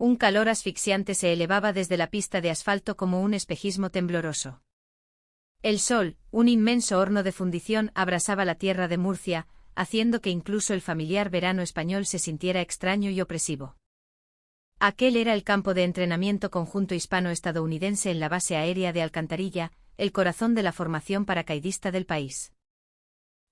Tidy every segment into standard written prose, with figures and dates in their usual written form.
Un calor asfixiante se elevaba desde la pista de asfalto como un espejismo tembloroso. El sol, un inmenso horno de fundición, abrasaba la tierra de Murcia, haciendo que incluso el familiar verano español se sintiera extraño y opresivo. Aquel era el campo de entrenamiento conjunto hispano-estadounidense en la base aérea de Alcantarilla, el corazón de la formación paracaidista del país.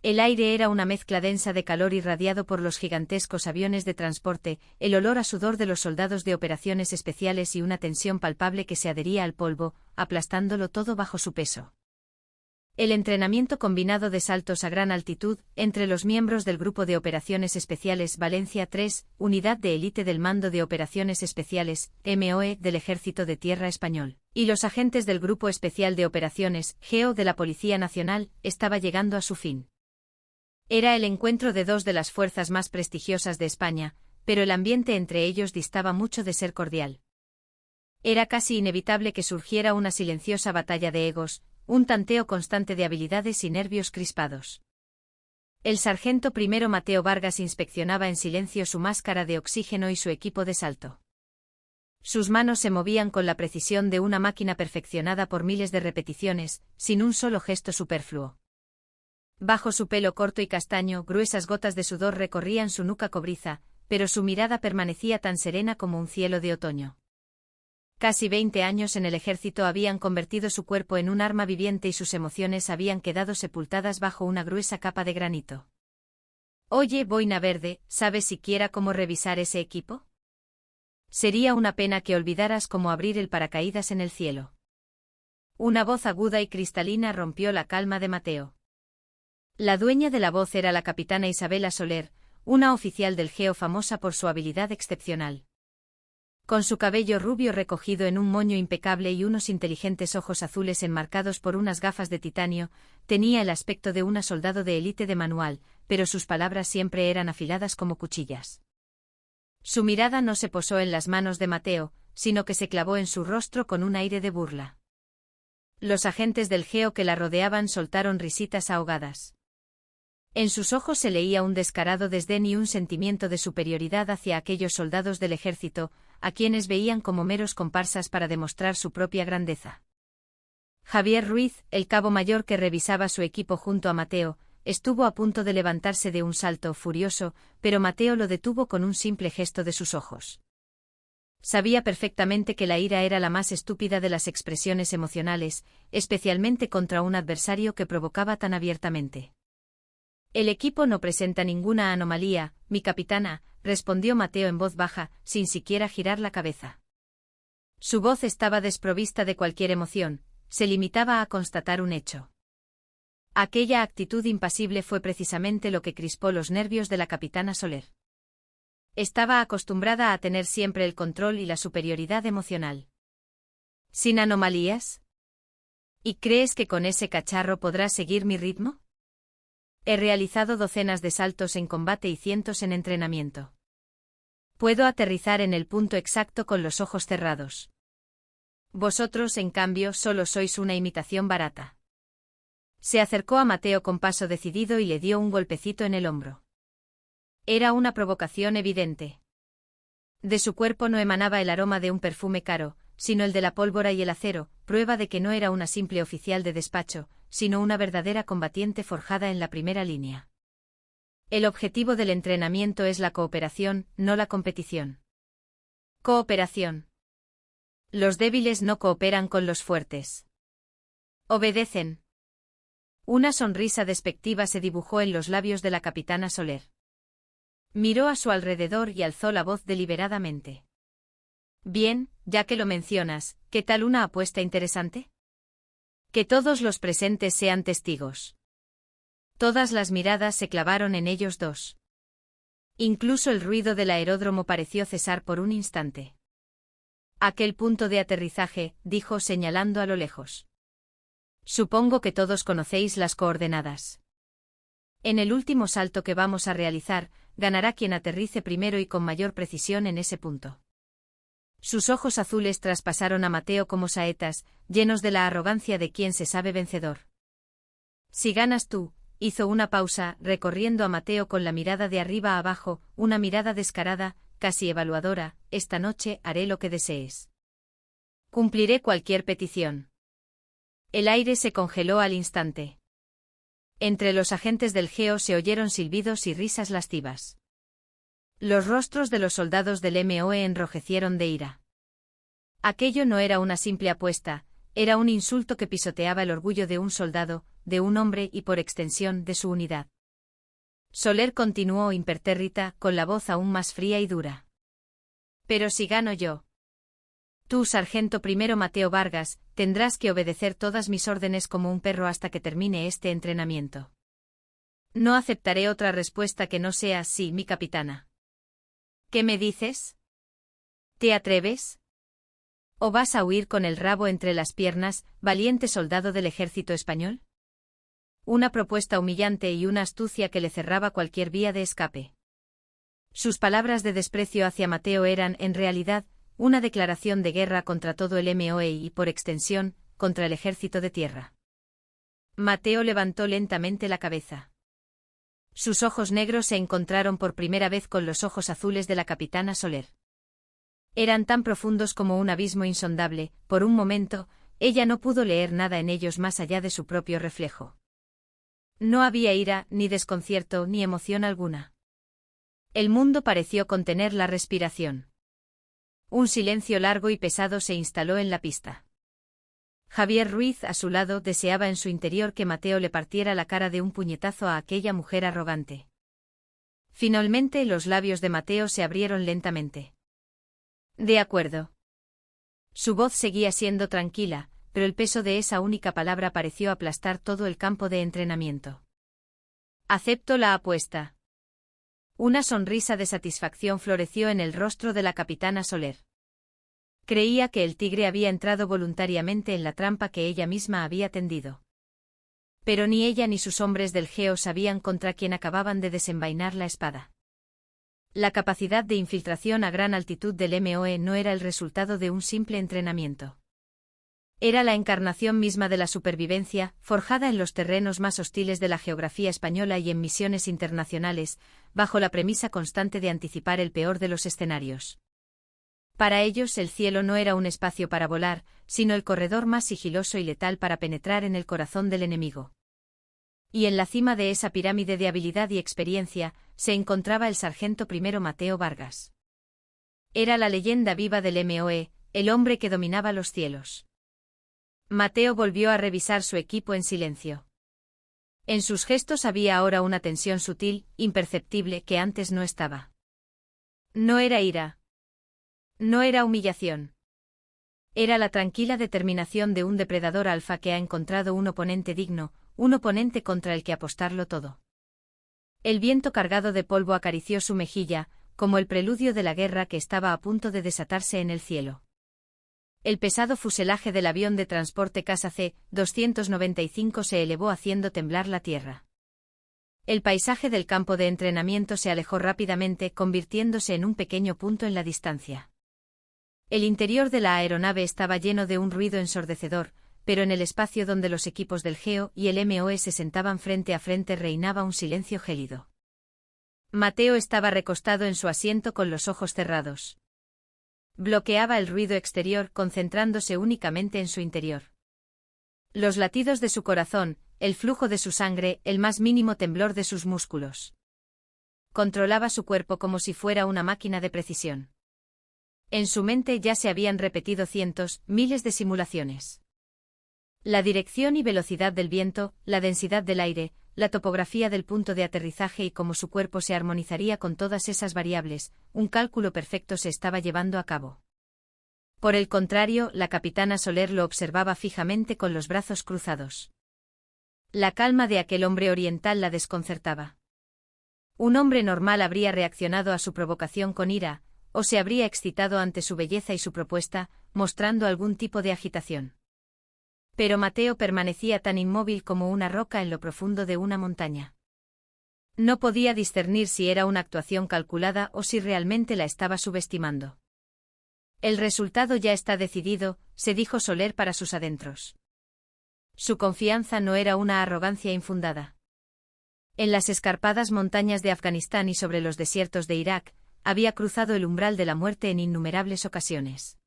El aire era una mezcla densa de calor irradiado por los gigantescos aviones de transporte, el olor a sudor de los soldados de operaciones especiales y una tensión palpable que se adhería al polvo, aplastándolo todo bajo su peso. El entrenamiento combinado de saltos a gran altitud, entre los miembros del Grupo de Operaciones Especiales Valencia 3, Unidad de Élite del Mando de Operaciones Especiales, MOE, del Ejército de Tierra Español, y los agentes del Grupo Especial de Operaciones, GEO, de la Policía Nacional, estaba llegando a su fin. Era el encuentro de dos de las fuerzas más prestigiosas de España, pero el ambiente entre ellos distaba mucho de ser cordial. Era casi inevitable que surgiera una silenciosa batalla de egos, un tanteo constante de habilidades y nervios crispados. El sargento primero Mateo Vargas inspeccionaba en silencio su máscara de oxígeno y su equipo de salto. Sus manos se movían con la precisión de una máquina perfeccionada por miles de repeticiones, sin un solo gesto superfluo. Bajo su pelo corto y castaño, gruesas gotas de sudor recorrían su nuca cobriza, pero su mirada permanecía tan serena como un cielo de otoño. Casi 20 años en el ejército habían convertido su cuerpo en un arma viviente y sus emociones habían quedado sepultadas bajo una gruesa capa de granito. Oye, boina verde, ¿sabes siquiera cómo revisar ese equipo? Sería una pena que olvidaras cómo abrir el paracaídas en el cielo. Una voz aguda y cristalina rompió la calma de Mateo. La dueña de la voz era la capitana Isabela Soler, una oficial del GEO famosa por su habilidad excepcional. Con su cabello rubio recogido en un moño impecable y unos inteligentes ojos azules enmarcados por unas gafas de titanio, tenía el aspecto de una soldado de élite de manual, pero sus palabras siempre eran afiladas como cuchillas. Su mirada no se posó en las manos de Mateo, sino que se clavó en su rostro con un aire de burla. Los agentes del GEO que la rodeaban soltaron risitas ahogadas. En sus ojos se leía un descarado desdén y un sentimiento de superioridad hacia aquellos soldados del ejército, a quienes veían como meros comparsas para demostrar su propia grandeza. Javier Ruiz, el cabo mayor que revisaba su equipo junto a Mateo, estuvo a punto de levantarse de un salto furioso, pero Mateo lo detuvo con un simple gesto de sus ojos. Sabía perfectamente que la ira era la más estúpida de las expresiones emocionales, especialmente contra un adversario que provocaba tan abiertamente. El equipo no presenta ninguna anomalía, mi capitana, respondió Mateo en voz baja, sin siquiera girar la cabeza. Su voz estaba desprovista de cualquier emoción, se limitaba a constatar un hecho. Aquella actitud impasible fue precisamente lo que crispó los nervios de la capitana Soler. Estaba acostumbrada a tener siempre el control y la superioridad emocional. ¿Sin anomalías? ¿Y crees que con ese cacharro podrás seguir mi ritmo? He realizado docenas de saltos en combate y cientos en entrenamiento. Puedo aterrizar en el punto exacto con los ojos cerrados. Vosotros, en cambio, solo sois una imitación barata. Se acercó a Mateo con paso decidido y le dio un golpecito en el hombro. Era una provocación evidente. De su cuerpo no emanaba el aroma de un perfume caro, sino el de la pólvora y el acero, prueba de que no era una simple oficial de despacho, sino una verdadera combatiente forjada en la primera línea. El objetivo del entrenamiento es la cooperación, no la competición. Cooperación. Los débiles no cooperan con los fuertes. Obedecen. Una sonrisa despectiva se dibujó en los labios de la capitana Soler. Miró a su alrededor y alzó la voz deliberadamente. Bien, ya que lo mencionas, ¿qué tal una apuesta interesante? Que todos los presentes sean testigos. Todas las miradas se clavaron en ellos dos. Incluso el ruido del aeródromo pareció cesar por un instante. Aquel punto de aterrizaje, dijo señalando a lo lejos. Supongo que todos conocéis las coordenadas. En el último salto que vamos a realizar, ganará quien aterrice primero y con mayor precisión en ese punto. Sus ojos azules traspasaron a Mateo como saetas, llenos de la arrogancia de quien se sabe vencedor. Si ganas tú, hizo una pausa, recorriendo a Mateo con la mirada de arriba a abajo, una mirada descarada, casi evaluadora, esta noche haré lo que desees. Cumpliré cualquier petición. El aire se congeló al instante. Entre los agentes del Geo se oyeron silbidos y risas lascivas. Los rostros de los soldados del MOE enrojecieron de ira. Aquello no era una simple apuesta, era un insulto que pisoteaba el orgullo de un soldado, de un hombre y por extensión de su unidad. Soler continuó impertérrita, con la voz aún más fría y dura. Pero si gano yo. Tú, sargento primero Mateo Vargas, tendrás que obedecer todas mis órdenes como un perro hasta que termine este entrenamiento. No aceptaré otra respuesta que no sea sí, mi capitana. ¿Qué me dices? ¿Te atreves? ¿O vas a huir con el rabo entre las piernas, valiente soldado del ejército español? Una propuesta humillante y una astucia que le cerraba cualquier vía de escape. Sus palabras de desprecio hacia Mateo eran, en realidad, una declaración de guerra contra todo el MOE y, por extensión, contra el ejército de tierra. Mateo levantó lentamente la cabeza. Sus ojos negros se encontraron por primera vez con los ojos azules de la capitana Soler. Eran tan profundos como un abismo insondable, por un momento, ella no pudo leer nada en ellos más allá de su propio reflejo. No había ira, ni desconcierto, ni emoción alguna. El mundo pareció contener la respiración. Un silencio largo y pesado se instaló en la pista. Javier Ruiz, a su lado, deseaba en su interior que Mateo le partiera la cara de un puñetazo a aquella mujer arrogante. Finalmente los labios de Mateo se abrieron lentamente. De acuerdo. Su voz seguía siendo tranquila, pero el peso de esa única palabra pareció aplastar todo el campo de entrenamiento. Acepto la apuesta. Una sonrisa de satisfacción floreció en el rostro de la capitana Soler. Creía que el tigre había entrado voluntariamente en la trampa que ella misma había tendido. Pero ni ella ni sus hombres del Geo sabían contra quién acababan de desenvainar la espada. La capacidad de infiltración a gran altitud del MOE no era el resultado de un simple entrenamiento. Era la encarnación misma de la supervivencia, forjada en los terrenos más hostiles de la geografía española y en misiones internacionales, bajo la premisa constante de anticipar el peor de los escenarios. Para ellos el cielo no era un espacio para volar, sino el corredor más sigiloso y letal para penetrar en el corazón del enemigo. Y en la cima de esa pirámide de habilidad y experiencia, se encontraba el sargento primero Mateo Vargas. Era la leyenda viva del MOE, el hombre que dominaba los cielos. Mateo volvió a revisar su equipo en silencio. En sus gestos había ahora una tensión sutil, imperceptible, que antes no estaba. No era ira. No era humillación. Era la tranquila determinación de un depredador alfa que ha encontrado un oponente digno, un oponente contra el que apostarlo todo. El viento cargado de polvo acarició su mejilla, como el preludio de la guerra que estaba a punto de desatarse en el cielo. El pesado fuselaje del avión de transporte Casa C-295 se elevó haciendo temblar la tierra. El paisaje del campo de entrenamiento se alejó rápidamente, convirtiéndose en un pequeño punto en la distancia. El interior de la aeronave estaba lleno de un ruido ensordecedor, pero en el espacio donde los equipos del Geo y el MOE se sentaban frente a frente reinaba un silencio gélido. Mateo estaba recostado en su asiento con los ojos cerrados. Bloqueaba el ruido exterior, concentrándose únicamente en su interior. Los latidos de su corazón, el flujo de su sangre, el más mínimo temblor de sus músculos. Controlaba su cuerpo como si fuera una máquina de precisión. En su mente ya se habían repetido cientos, miles de simulaciones. La dirección y velocidad del viento, la densidad del aire, la topografía del punto de aterrizaje y cómo su cuerpo se armonizaría con todas esas variables, un cálculo perfecto se estaba llevando a cabo. Por el contrario, la capitana Soler lo observaba fijamente con los brazos cruzados. La calma de aquel hombre oriental la desconcertaba. Un hombre normal habría reaccionado a su provocación con ira, o se habría excitado ante su belleza y su propuesta, mostrando algún tipo de agitación. Pero Mateo permanecía tan inmóvil como una roca en lo profundo de una montaña. No podía discernir si era una actuación calculada o si realmente la estaba subestimando. El resultado ya está decidido, se dijo Soler para sus adentros. Su confianza no era una arrogancia infundada. En las escarpadas montañas de Afganistán y sobre los desiertos de Irak, había cruzado el umbral de la muerte en innumerables ocasiones.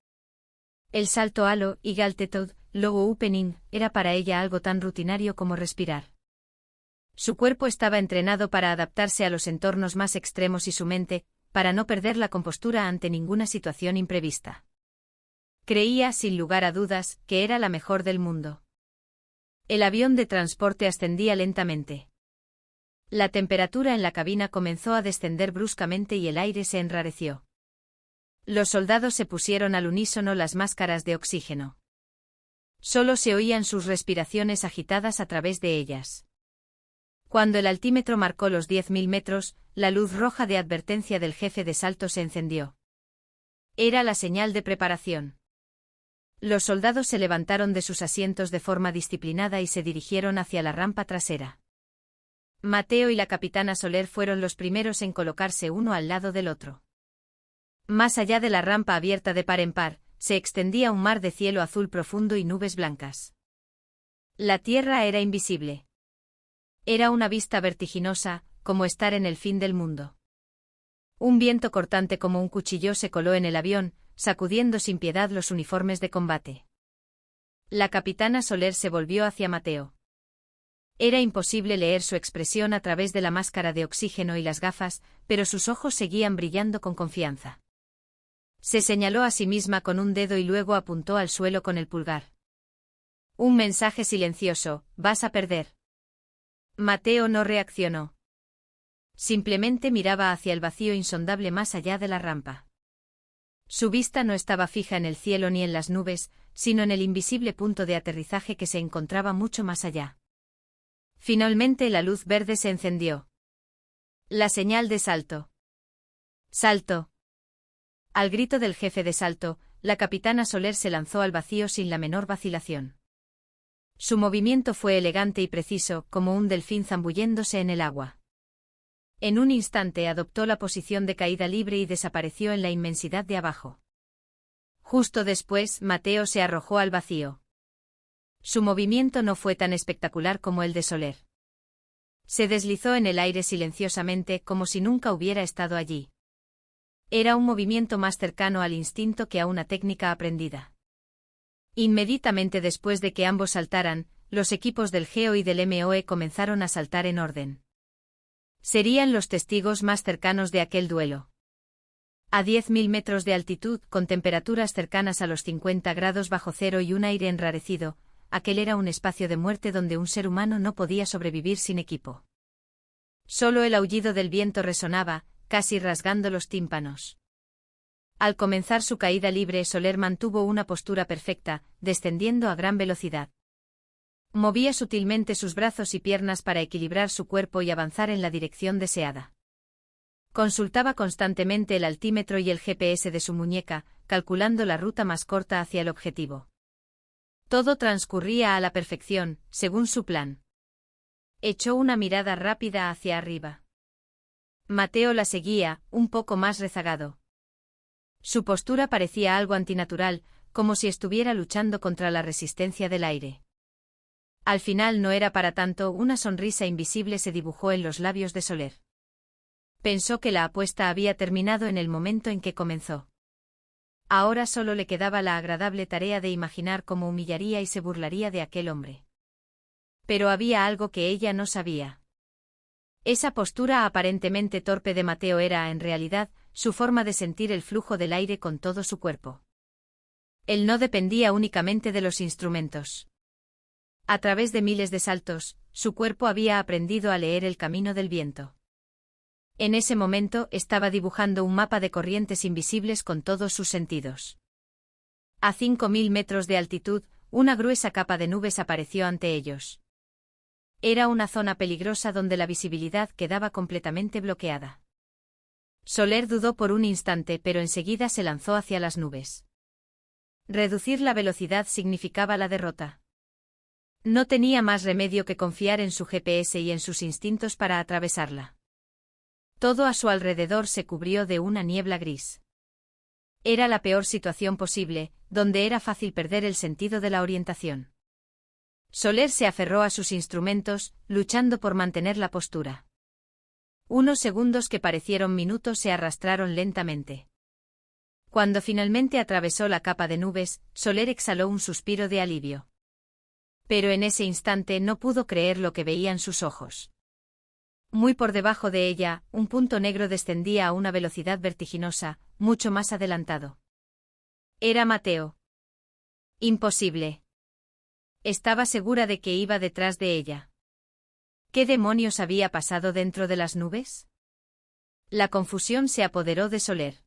El salto halo y Galtetod, logo opening, era para ella algo tan rutinario como respirar. Su cuerpo estaba entrenado para adaptarse a los entornos más extremos y su mente, para no perder la compostura ante ninguna situación imprevista. Creía, sin lugar a dudas, que era la mejor del mundo. El avión de transporte ascendía lentamente. La temperatura en la cabina comenzó a descender bruscamente y el aire se enrareció. Los soldados se pusieron al unísono las máscaras de oxígeno. Solo se oían sus respiraciones agitadas a través de ellas. Cuando el altímetro marcó los 10.000 metros, la luz roja de advertencia del jefe de salto se encendió. Era la señal de preparación. Los soldados se levantaron de sus asientos de forma disciplinada y se dirigieron hacia la rampa trasera. Mateo y la capitana Soler fueron los primeros en colocarse uno al lado del otro. Más allá de la rampa abierta de par en par, se extendía un mar de cielo azul profundo y nubes blancas. La tierra era invisible. Era una vista vertiginosa, como estar en el fin del mundo. Un viento cortante como un cuchillo se coló en el avión, sacudiendo sin piedad los uniformes de combate. La capitana Soler se volvió hacia Mateo. Era imposible leer su expresión a través de la máscara de oxígeno y las gafas, pero sus ojos seguían brillando con confianza. Se señaló a sí misma con un dedo y luego apuntó al suelo con el pulgar. Un mensaje silencioso: vas a perder. Mateo no reaccionó. Simplemente miraba hacia el vacío insondable más allá de la rampa. Su vista no estaba fija en el cielo ni en las nubes, sino en el invisible punto de aterrizaje que se encontraba mucho más allá. Finalmente la luz verde se encendió. La señal de salto. ¡Salto! Al grito del jefe de salto, la capitana Soler se lanzó al vacío sin la menor vacilación. Su movimiento fue elegante y preciso, como un delfín zambulléndose en el agua. En un instante adoptó la posición de caída libre y desapareció en la inmensidad de abajo. Justo después, Mateo se arrojó al vacío. Su movimiento no fue tan espectacular como el de Soler. Se deslizó en el aire silenciosamente, como si nunca hubiera estado allí. Era un movimiento más cercano al instinto que a una técnica aprendida. Inmediatamente después de que ambos saltaran, los equipos del GEO y del MOE comenzaron a saltar en orden. Serían los testigos más cercanos de aquel duelo. A 10.000 metros de altitud, con temperaturas cercanas a los 50 grados bajo cero y un aire enrarecido, aquel era un espacio de muerte donde un ser humano no podía sobrevivir sin equipo. Solo el aullido del viento resonaba, casi rasgando los tímpanos. Al comenzar su caída libre, Soler mantuvo una postura perfecta, descendiendo a gran velocidad. Movía sutilmente sus brazos y piernas para equilibrar su cuerpo y avanzar en la dirección deseada. Consultaba constantemente el altímetro y el GPS de su muñeca, calculando la ruta más corta hacia el objetivo. Todo transcurría a la perfección, según su plan. Echó una mirada rápida hacia arriba. Mateo la seguía, un poco más rezagado. Su postura parecía algo antinatural, como si estuviera luchando contra la resistencia del aire. Al final no era para tanto, una sonrisa invisible se dibujó en los labios de Soler. Pensó que la apuesta había terminado en el momento en que comenzó. Ahora solo le quedaba la agradable tarea de imaginar cómo humillaría y se burlaría de aquel hombre. Pero había algo que ella no sabía. Esa postura aparentemente torpe de Mateo era, en realidad, su forma de sentir el flujo del aire con todo su cuerpo. Él no dependía únicamente de los instrumentos. A través de miles de saltos, su cuerpo había aprendido a leer el camino del viento. En ese momento estaba dibujando un mapa de corrientes invisibles con todos sus sentidos. A 5.000 metros de altitud, una gruesa capa de nubes apareció ante ellos. Era una zona peligrosa donde la visibilidad quedaba completamente bloqueada. Soler dudó por un instante, pero enseguida se lanzó hacia las nubes. Reducir la velocidad significaba la derrota. No tenía más remedio que confiar en su GPS y en sus instintos para atravesarla. Todo a su alrededor se cubrió de una niebla gris. Era la peor situación posible, donde era fácil perder el sentido de la orientación. Soler se aferró a sus instrumentos, luchando por mantener la postura. Unos segundos que parecieron minutos se arrastraron lentamente. Cuando finalmente atravesó la capa de nubes, Soler exhaló un suspiro de alivio. Pero en ese instante no pudo creer lo que veían sus ojos. Muy por debajo de ella, un punto negro descendía a una velocidad vertiginosa, mucho más adelantado. Era Mateo. Imposible. Estaba segura de que iba detrás de ella. ¿Qué demonios había pasado dentro de las nubes? La confusión se apoderó de Soler.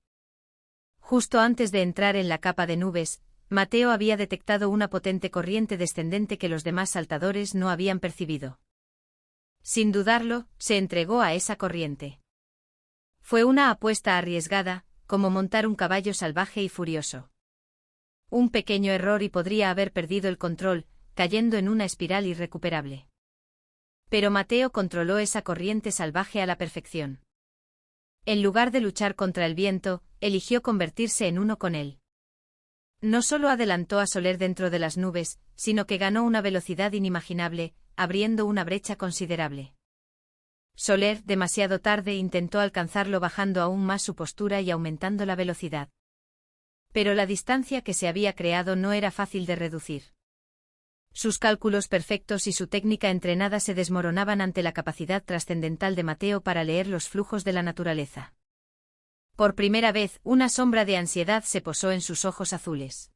Justo antes de entrar en la capa de nubes, Mateo había detectado una potente corriente descendente que los demás saltadores no habían percibido. Sin dudarlo, se entregó a esa corriente. Fue una apuesta arriesgada, como montar un caballo salvaje y furioso. Un pequeño error y podría haber perdido el control, cayendo en una espiral irrecuperable. Pero Mateo controló esa corriente salvaje a la perfección. En lugar de luchar contra el viento, eligió convertirse en uno con él. No solo adelantó a Soler dentro de las nubes, sino que ganó una velocidad inimaginable, abriendo una brecha considerable. Soler, demasiado tarde, intentó alcanzarlo bajando aún más su postura y aumentando la velocidad. Pero la distancia que se había creado no era fácil de reducir. Sus cálculos perfectos y su técnica entrenada se desmoronaban ante la capacidad trascendental de Mateo para leer los flujos de la naturaleza. Por primera vez, una sombra de ansiedad se posó en sus ojos azules.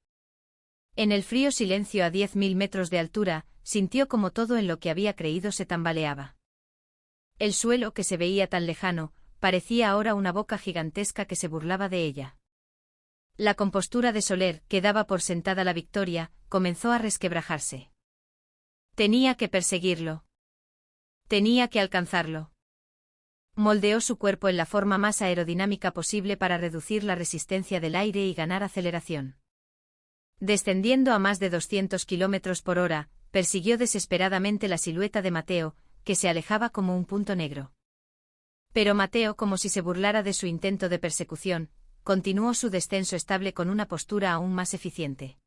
En el frío silencio a 10.000 metros de altura, sintió como todo en lo que había creído se tambaleaba. El suelo, que se veía tan lejano, parecía ahora una boca gigantesca que se burlaba de ella. La compostura de Soler, que daba por sentada la victoria, comenzó a resquebrajarse. Tenía que perseguirlo. Tenía que alcanzarlo. Moldeó su cuerpo en la forma más aerodinámica posible para reducir la resistencia del aire y ganar aceleración. Descendiendo a más de 200 km por hora, persiguió desesperadamente la silueta de Mateo, que se alejaba como un punto negro. Pero Mateo, como si se burlara de su intento de persecución, continuó su descenso estable con una postura aún más eficiente.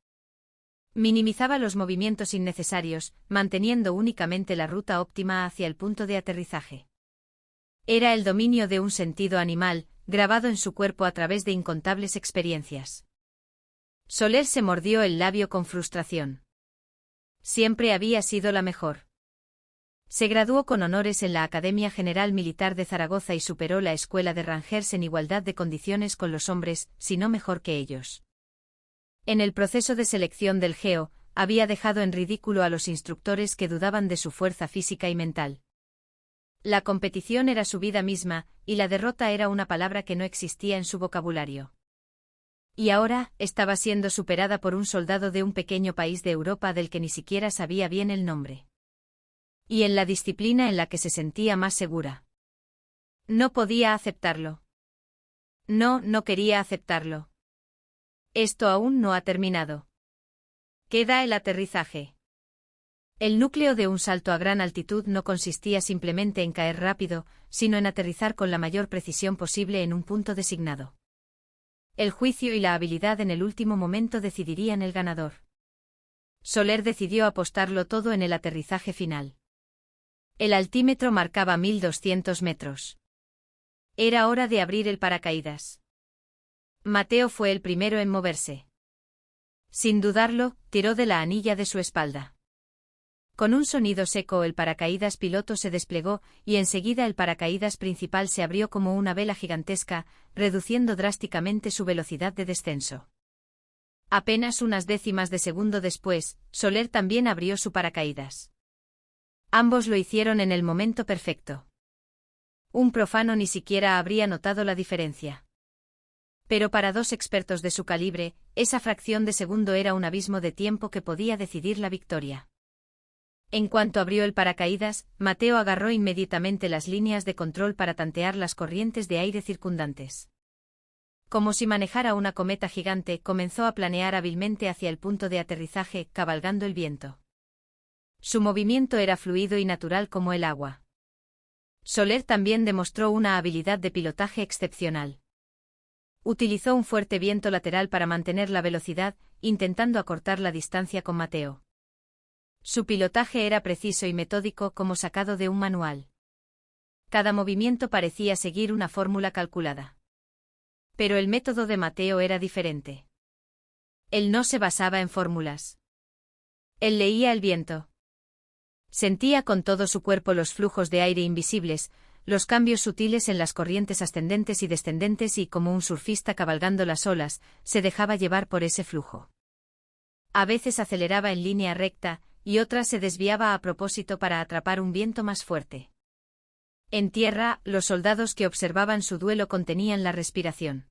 Minimizaba los movimientos innecesarios, manteniendo únicamente la ruta óptima hacia el punto de aterrizaje. Era el dominio de un sentido animal, grabado en su cuerpo a través de incontables experiencias. Soler se mordió el labio con frustración. Siempre había sido la mejor. Se graduó con honores en la Academia General Militar de Zaragoza y superó la escuela de Rangers en igualdad de condiciones con los hombres, si no mejor que ellos. En el proceso de selección del GEO, había dejado en ridículo a los instructores que dudaban de su fuerza física y mental. La competición era su vida misma, y la derrota era una palabra que no existía en su vocabulario. Y ahora, estaba siendo superada por un soldado de un pequeño país de Europa del que ni siquiera sabía bien el nombre. Y en la disciplina en la que se sentía más segura. No podía aceptarlo. No quería aceptarlo. Esto aún no ha terminado. Queda el aterrizaje. El núcleo de un salto a gran altitud no consistía simplemente en caer rápido, sino en aterrizar con la mayor precisión posible en un punto designado. El juicio y la habilidad en el último momento decidirían el ganador. Soler decidió apostarlo todo en el aterrizaje final. El altímetro marcaba 1200 metros. Era hora de abrir el paracaídas. Mateo fue el primero en moverse. Sin dudarlo, tiró de la anilla de su espalda. Con un sonido seco el paracaídas piloto se desplegó y enseguida el paracaídas principal se abrió como una vela gigantesca, reduciendo drásticamente su velocidad de descenso. Apenas unas décimas de segundo después, Soler también abrió su paracaídas. Ambos lo hicieron en el momento perfecto. Un profano ni siquiera habría notado la diferencia. Pero para dos expertos de su calibre, esa fracción de segundo era un abismo de tiempo que podía decidir la victoria. En cuanto abrió el paracaídas, Mateo agarró inmediatamente las líneas de control para tantear las corrientes de aire circundantes. Como si manejara una cometa gigante, comenzó a planear hábilmente hacia el punto de aterrizaje, cabalgando el viento. Su movimiento era fluido y natural como el agua. Soler también demostró una habilidad de pilotaje excepcional. Utilizó un fuerte viento lateral para mantener la velocidad, intentando acortar la distancia con Mateo. Su pilotaje era preciso y metódico como sacado de un manual. Cada movimiento parecía seguir una fórmula calculada. Pero el método de Mateo era diferente. Él no se basaba en fórmulas. Él leía el viento. Sentía con todo su cuerpo los flujos de aire invisibles, los cambios sutiles en las corrientes ascendentes y descendentes y, como un surfista cabalgando las olas, se dejaba llevar por ese flujo. A veces aceleraba en línea recta, y otras se desviaba a propósito para atrapar un viento más fuerte. En tierra, los soldados que observaban su duelo contenían la respiración.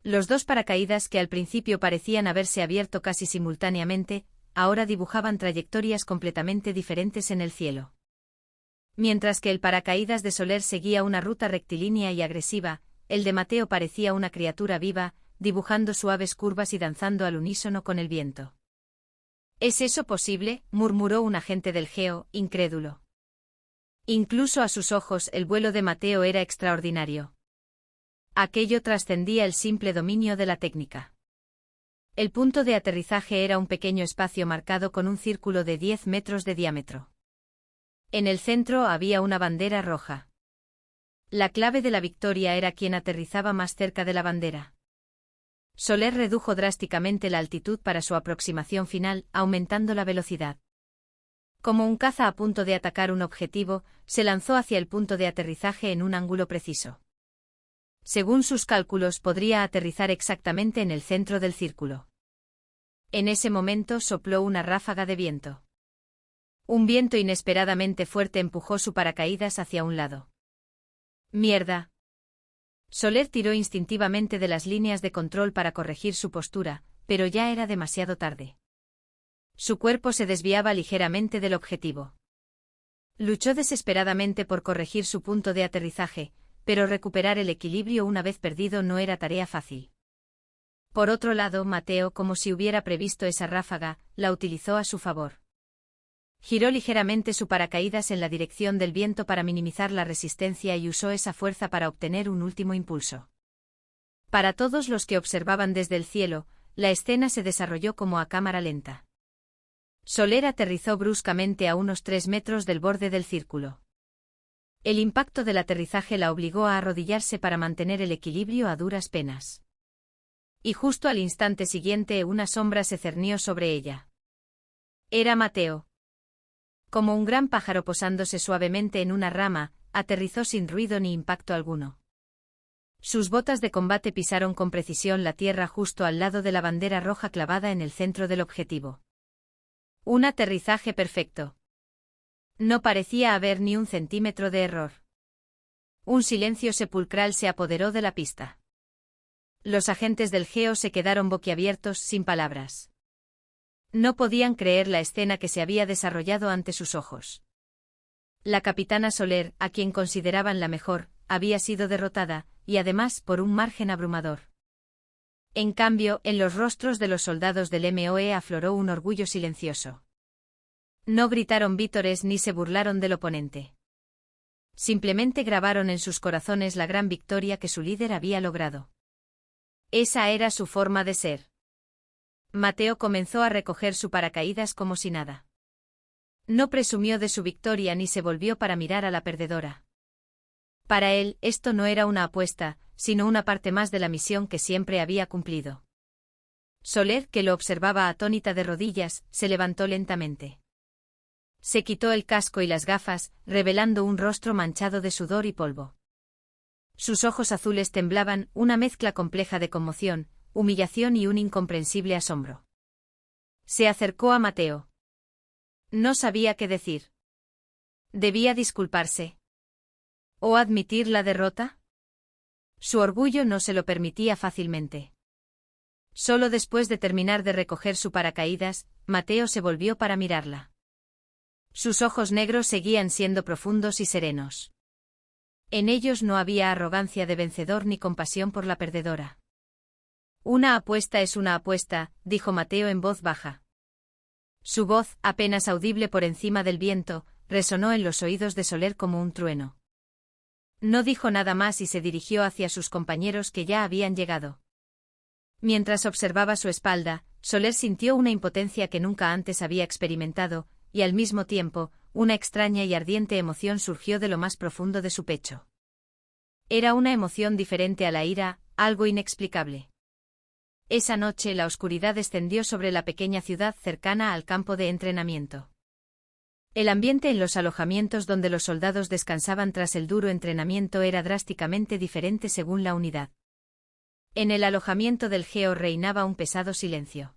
Los dos paracaídas que al principio parecían haberse abierto casi simultáneamente, ahora dibujaban trayectorias completamente diferentes en el cielo. Mientras que el paracaídas de Soler seguía una ruta rectilínea y agresiva, el de Mateo parecía una criatura viva, dibujando suaves curvas y danzando al unísono con el viento. ¿Es eso posible?, murmuró un agente del GEO, incrédulo. Incluso a sus ojos el vuelo de Mateo era extraordinario. Aquello trascendía el simple dominio de la técnica. El punto de aterrizaje era un pequeño espacio marcado con un círculo de 10 metros de diámetro. En el centro había una bandera roja. La clave de la victoria era quien aterrizaba más cerca de la bandera. Soler redujo drásticamente la altitud para su aproximación final, aumentando la velocidad. Como un caza a punto de atacar un objetivo, se lanzó hacia el punto de aterrizaje en un ángulo preciso. Según sus cálculos, podría aterrizar exactamente en el centro del círculo. En ese momento sopló una ráfaga de viento. Un viento inesperadamente fuerte empujó su paracaídas hacia un lado. ¡Mierda! Soler tiró instintivamente de las líneas de control para corregir su postura, pero ya era demasiado tarde. Su cuerpo se desviaba ligeramente del objetivo. Luchó desesperadamente por corregir su punto de aterrizaje, pero recuperar el equilibrio una vez perdido no era tarea fácil. Por otro lado, Mateo, como si hubiera previsto esa ráfaga, la utilizó a su favor. Giró ligeramente su paracaídas en la dirección del viento para minimizar la resistencia y usó esa fuerza para obtener un último impulso. Para todos los que observaban desde el cielo, la escena se desarrolló como a cámara lenta. Soler aterrizó bruscamente a unos 3 metros del borde del círculo. El impacto del aterrizaje la obligó a arrodillarse para mantener el equilibrio a duras penas. Y justo al instante siguiente una sombra se cernió sobre ella. Era Mateo. Como un gran pájaro posándose suavemente en una rama, aterrizó sin ruido ni impacto alguno. Sus botas de combate pisaron con precisión la tierra justo al lado de la bandera roja clavada en el centro del objetivo. Un aterrizaje perfecto. No parecía haber ni un centímetro de error. Un silencio sepulcral se apoderó de la pista. Los agentes del GEO se quedaron boquiabiertos, sin palabras. No podían creer la escena que se había desarrollado ante sus ojos. La capitana Soler, a quien consideraban la mejor, había sido derrotada, y además por un margen abrumador. En cambio, en los rostros de los soldados del MOE afloró un orgullo silencioso. No gritaron vítores ni se burlaron del oponente. Simplemente grabaron en sus corazones la gran victoria que su líder había logrado. Esa era su forma de ser. Mateo comenzó a recoger su paracaídas como si nada. No presumió de su victoria ni se volvió para mirar a la perdedora. Para él, esto no era una apuesta, sino una parte más de la misión que siempre había cumplido. Soler, que lo observaba atónita de rodillas, se levantó lentamente. Se quitó el casco y las gafas, revelando un rostro manchado de sudor y polvo. Sus ojos azules temblaban, una mezcla compleja de conmoción, humillación y un incomprensible asombro. Se acercó a Mateo. No sabía qué decir. ¿Debía disculparse? ¿O admitir la derrota? Su orgullo no se lo permitía fácilmente. Solo después de terminar de recoger su paracaídas, Mateo se volvió para mirarla. Sus ojos negros seguían siendo profundos y serenos. En ellos no había arrogancia de vencedor ni compasión por la perdedora. Una apuesta es una apuesta, dijo Mateo en voz baja. Su voz, apenas audible por encima del viento, resonó en los oídos de Soler como un trueno. No dijo nada más y se dirigió hacia sus compañeros que ya habían llegado. Mientras observaba su espalda, Soler sintió una impotencia que nunca antes había experimentado, y al mismo tiempo, una extraña y ardiente emoción surgió de lo más profundo de su pecho. Era una emoción diferente a la ira, algo inexplicable. Esa noche la oscuridad descendió sobre la pequeña ciudad cercana al campo de entrenamiento. El ambiente en los alojamientos donde los soldados descansaban tras el duro entrenamiento era drásticamente diferente según la unidad. En el alojamiento del Geo reinaba un pesado silencio.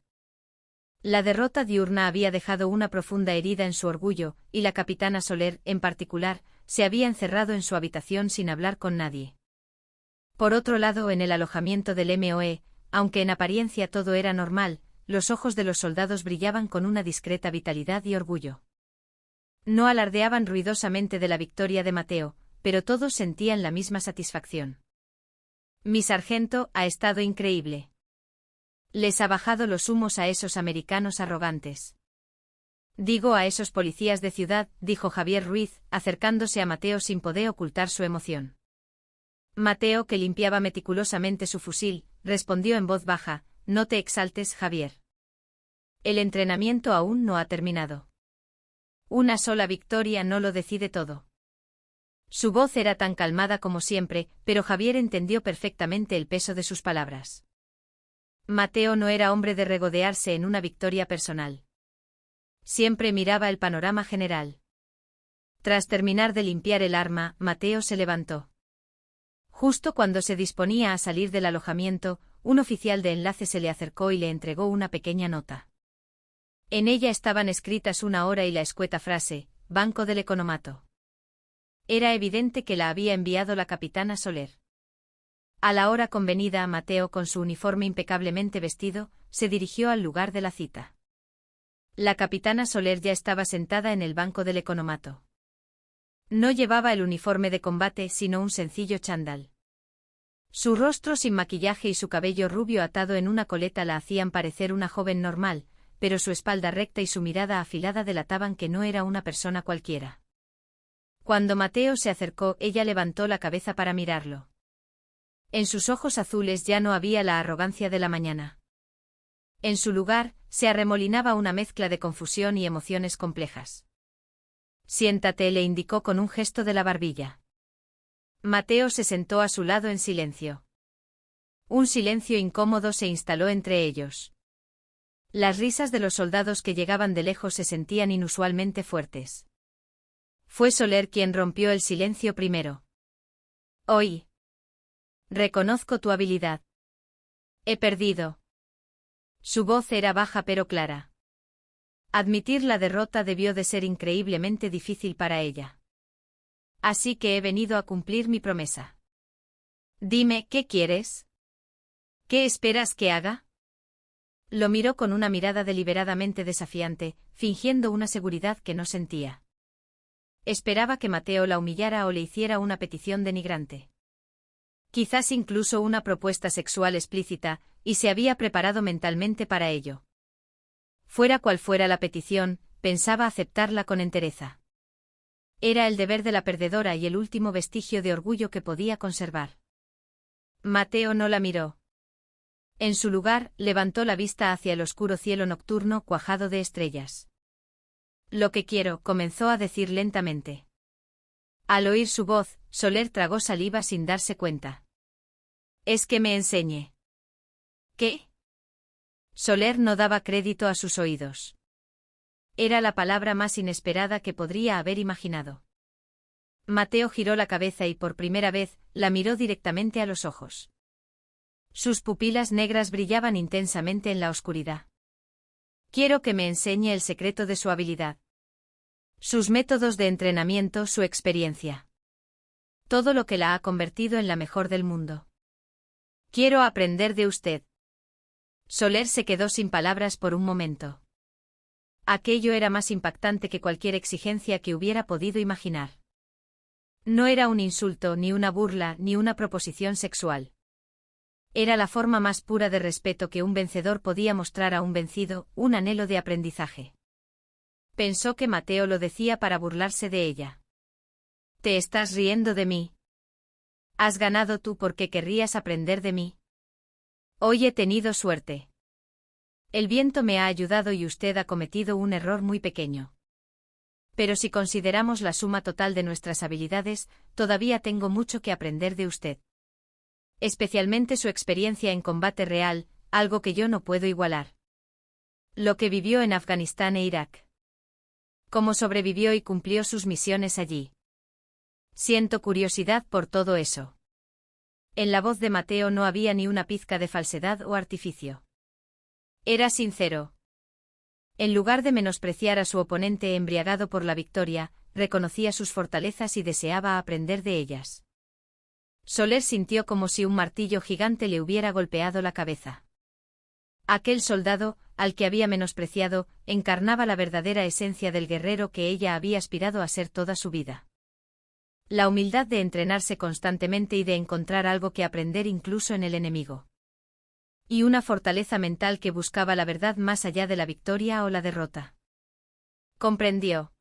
La derrota diurna había dejado una profunda herida en su orgullo, y la capitana Soler, en particular, se había encerrado en su habitación sin hablar con nadie. Por otro lado, en el alojamiento del MOE, aunque en apariencia todo era normal, los ojos de los soldados brillaban con una discreta vitalidad y orgullo. No alardeaban ruidosamente de la victoria de Mateo, pero todos sentían la misma satisfacción. Mi sargento ha estado increíble. Les ha bajado los humos a esos americanos arrogantes. Digo a esos policías de ciudad, dijo Javier Ruiz, acercándose a Mateo sin poder ocultar su emoción. Mateo, que limpiaba meticulosamente su fusil, respondió en voz baja, no te exaltes, Javier. El entrenamiento aún no ha terminado. Una sola victoria no lo decide todo. Su voz era tan calmada como siempre, pero Javier entendió perfectamente el peso de sus palabras. Mateo no era hombre de regodearse en una victoria personal. Siempre miraba el panorama general. Tras terminar de limpiar el arma, Mateo se levantó. Justo cuando se disponía a salir del alojamiento, un oficial de enlace se le acercó y le entregó una pequeña nota. En ella estaban escritas una hora y la escueta frase, Banco del Economato. Era evidente que la había enviado la capitana Soler. A la hora convenida, Mateo, con su uniforme impecablemente vestido, se dirigió al lugar de la cita. La capitana Soler ya estaba sentada en el banco del economato. No llevaba el uniforme de combate, sino un sencillo chándal. Su rostro sin maquillaje y su cabello rubio atado en una coleta la hacían parecer una joven normal, pero su espalda recta y su mirada afilada delataban que no era una persona cualquiera. Cuando Mateo se acercó, ella levantó la cabeza para mirarlo. En sus ojos azules ya no había la arrogancia de la mañana. En su lugar, se arremolinaba una mezcla de confusión y emociones complejas. Siéntate, le indicó con un gesto de la barbilla. Mateo se sentó a su lado en silencio. Un silencio incómodo se instaló entre ellos. Las risas de los soldados que llegaban de lejos se sentían inusualmente fuertes. Fue Soler quien rompió el silencio primero. Hoy. Reconozco tu habilidad. He perdido. Su voz era baja pero clara. Admitir la derrota debió de ser increíblemente difícil para ella. Así que he venido a cumplir mi promesa. Dime, ¿qué quieres? ¿Qué esperas que haga? Lo miró con una mirada deliberadamente desafiante, fingiendo una seguridad que no sentía. Esperaba que Mateo la humillara o le hiciera una petición denigrante. Quizás incluso una propuesta sexual explícita, y se había preparado mentalmente para ello. Fuera cual fuera la petición, pensaba aceptarla con entereza. Era el deber de la perdedora y el último vestigio de orgullo que podía conservar. Mateo no la miró. En su lugar, levantó la vista hacia el oscuro cielo nocturno cuajado de estrellas. Lo que quiero, comenzó a decir lentamente. Al oír su voz, Soler tragó saliva sin darse cuenta. Es que me enseñe. ¿Qué? Soler no daba crédito a sus oídos. Era la palabra más inesperada que podría haber imaginado. Mateo giró la cabeza y por primera vez, la miró directamente a los ojos. Sus pupilas negras brillaban intensamente en la oscuridad. Quiero que me enseñe el secreto de su habilidad. Sus métodos de entrenamiento, su experiencia. Todo lo que la ha convertido en la mejor del mundo. Quiero aprender de usted. Soler se quedó sin palabras por un momento. Aquello era más impactante que cualquier exigencia que hubiera podido imaginar. No era un insulto, ni una burla, ni una proposición sexual. Era la forma más pura de respeto que un vencedor podía mostrar a un vencido, un anhelo de aprendizaje. Pensó que Mateo lo decía para burlarse de ella. ¿Te estás riendo de mí? ¿Has ganado tú porque querrías aprender de mí? Hoy he tenido suerte. El viento me ha ayudado y usted ha cometido un error muy pequeño. Pero si consideramos la suma total de nuestras habilidades, todavía tengo mucho que aprender de usted. Especialmente su experiencia en combate real, algo que yo no puedo igualar. Lo que vivió en Afganistán e Irak. Cómo sobrevivió y cumplió sus misiones allí. Siento curiosidad por todo eso. En la voz de Mateo no había ni una pizca de falsedad o artificio. Era sincero. En lugar de menospreciar a su oponente embriagado por la victoria, reconocía sus fortalezas y deseaba aprender de ellas. Soler sintió como si un martillo gigante le hubiera golpeado la cabeza. Aquel soldado, al que había menospreciado, encarnaba la verdadera esencia del guerrero que ella había aspirado a ser toda su vida. La humildad de entrenarse constantemente y de encontrar algo que aprender incluso en el enemigo. Y una fortaleza mental que buscaba la verdad más allá de la victoria o la derrota. Comprendió.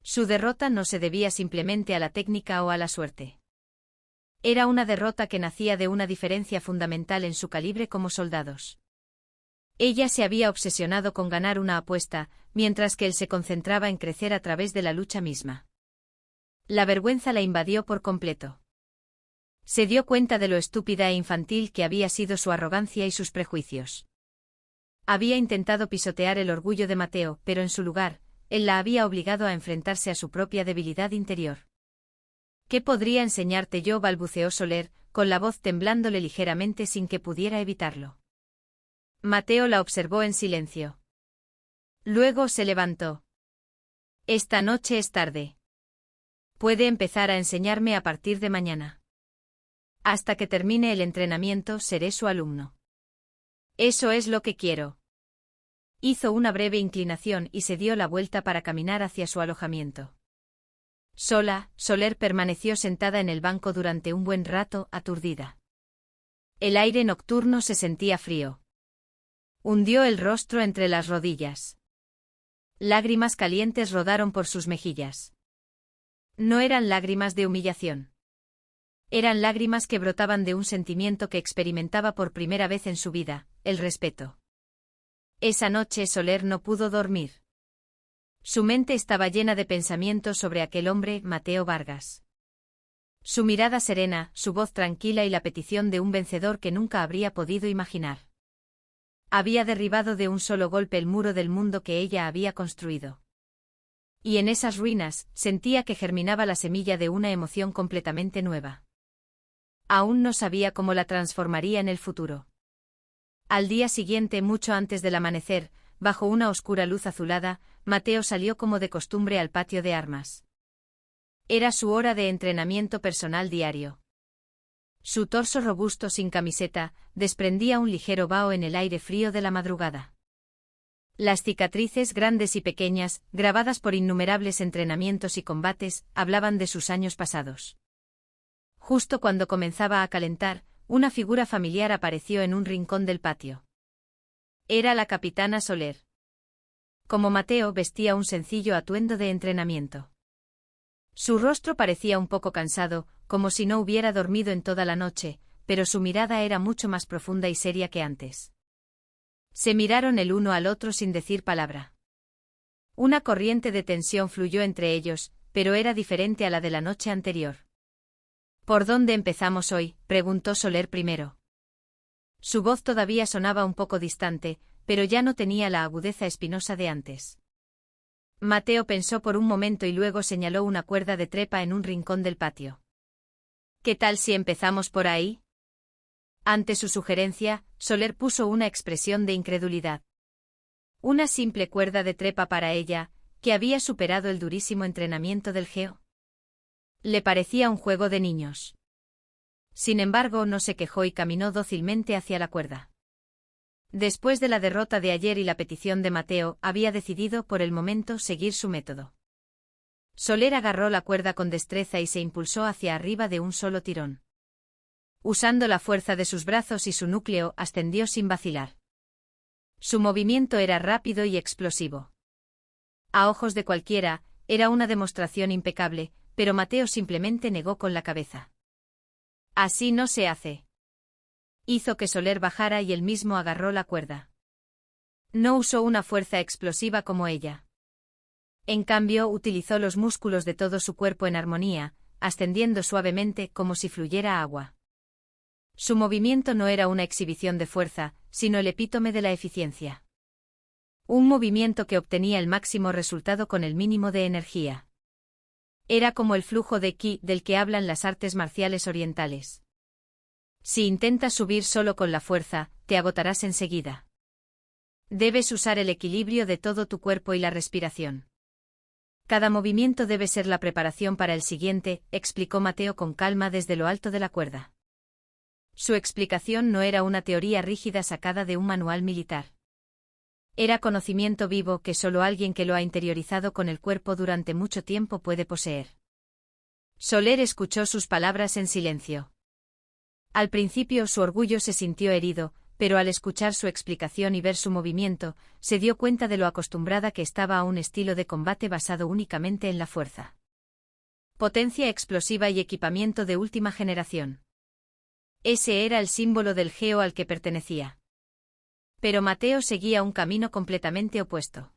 Su derrota no se debía simplemente a la técnica o a la suerte. Era una derrota que nacía de una diferencia fundamental en su calibre como soldados. Ella se había obsesionado con ganar una apuesta, mientras que él se concentraba en crecer a través de la lucha misma. La vergüenza la invadió por completo. Se dio cuenta de lo estúpida e infantil que había sido su arrogancia y sus prejuicios. Había intentado pisotear el orgullo de Mateo, pero en su lugar, él la había obligado a enfrentarse a su propia debilidad interior. ¿Qué podría enseñarte yo?, balbuceó Soler, con la voz temblándole ligeramente sin que pudiera evitarlo. Mateo la observó en silencio. Luego se levantó. Esta noche es tarde. Puede empezar a enseñarme a partir de mañana. Hasta que termine el entrenamiento seré su alumno. Eso es lo que quiero. Hizo una breve inclinación y se dio la vuelta para caminar hacia su alojamiento. Sola, Soler permaneció sentada en el banco durante un buen rato, aturdida. El aire nocturno se sentía frío. Hundió el rostro entre las rodillas. Lágrimas calientes rodaron por sus mejillas. No eran lágrimas de humillación. Eran lágrimas que brotaban de un sentimiento que experimentaba por primera vez en su vida, el respeto. Esa noche Soler no pudo dormir. Su mente estaba llena de pensamientos sobre aquel hombre, Mateo Vargas. Su mirada serena, su voz tranquila y la petición de un vencedor que nunca habría podido imaginar. Había derribado de un solo golpe el muro del mundo que ella había construido. Y en esas ruinas, sentía que germinaba la semilla de una emoción completamente nueva. Aún no sabía cómo la transformaría en el futuro. Al día siguiente, mucho antes del amanecer, bajo una oscura luz azulada, Mateo salió como de costumbre al patio de armas. Era su hora de entrenamiento personal diario. Su torso robusto sin camiseta, desprendía un ligero vaho en el aire frío de la madrugada. Las cicatrices grandes y pequeñas, grabadas por innumerables entrenamientos y combates, hablaban de sus años pasados. Justo cuando comenzaba a calentar, una figura familiar apareció en un rincón del patio. Era la capitana Soler. Como Mateo, vestía un sencillo atuendo de entrenamiento. Su rostro parecía un poco cansado, como si no hubiera dormido en toda la noche, pero su mirada era mucho más profunda y seria que antes. Se miraron el uno al otro sin decir palabra. Una corriente de tensión fluyó entre ellos, pero era diferente a la de la noche anterior. ¿Por dónde empezamos hoy?, preguntó Soler primero. Su voz todavía sonaba un poco distante, pero ya no tenía la agudeza espinosa de antes. Mateo pensó por un momento y luego señaló una cuerda de trepa en un rincón del patio. ¿Qué tal si empezamos por ahí? Ante su sugerencia, Soler puso una expresión de incredulidad. Una simple cuerda de trepa para ella, que había superado el durísimo entrenamiento del geo. Le parecía un juego de niños. Sin embargo, no se quejó y caminó dócilmente hacia la cuerda. Después de la derrota de ayer y la petición de Mateo, había decidido por el momento seguir su método. Soler agarró la cuerda con destreza y se impulsó hacia arriba de un solo tirón. Usando la fuerza de sus brazos y su núcleo, ascendió sin vacilar. Su movimiento era rápido y explosivo. A ojos de cualquiera, era una demostración impecable, pero Mateo simplemente negó con la cabeza. Así no se hace. Hizo que Soler bajara y él mismo agarró la cuerda. No usó una fuerza explosiva como ella. En cambio, utilizó los músculos de todo su cuerpo en armonía, ascendiendo suavemente como si fluyera agua. Su movimiento no era una exhibición de fuerza, sino el epítome de la eficiencia. Un movimiento que obtenía el máximo resultado con el mínimo de energía. Era como el flujo de ki del que hablan las artes marciales orientales. Si intentas subir solo con la fuerza, te agotarás enseguida. Debes usar el equilibrio de todo tu cuerpo y la respiración. Cada movimiento debe ser la preparación para el siguiente, explicó Mateo con calma desde lo alto de la cuerda. Su explicación no era una teoría rígida sacada de un manual militar. Era conocimiento vivo que solo alguien que lo ha interiorizado con el cuerpo durante mucho tiempo puede poseer. Soler escuchó sus palabras en silencio. Al principio su orgullo se sintió herido, pero al escuchar su explicación y ver su movimiento, se dio cuenta de lo acostumbrada que estaba a un estilo de combate basado únicamente en la fuerza. Potencia explosiva y equipamiento de última generación. Ese era el símbolo del geo al que pertenecía. Pero Mateo seguía un camino completamente opuesto.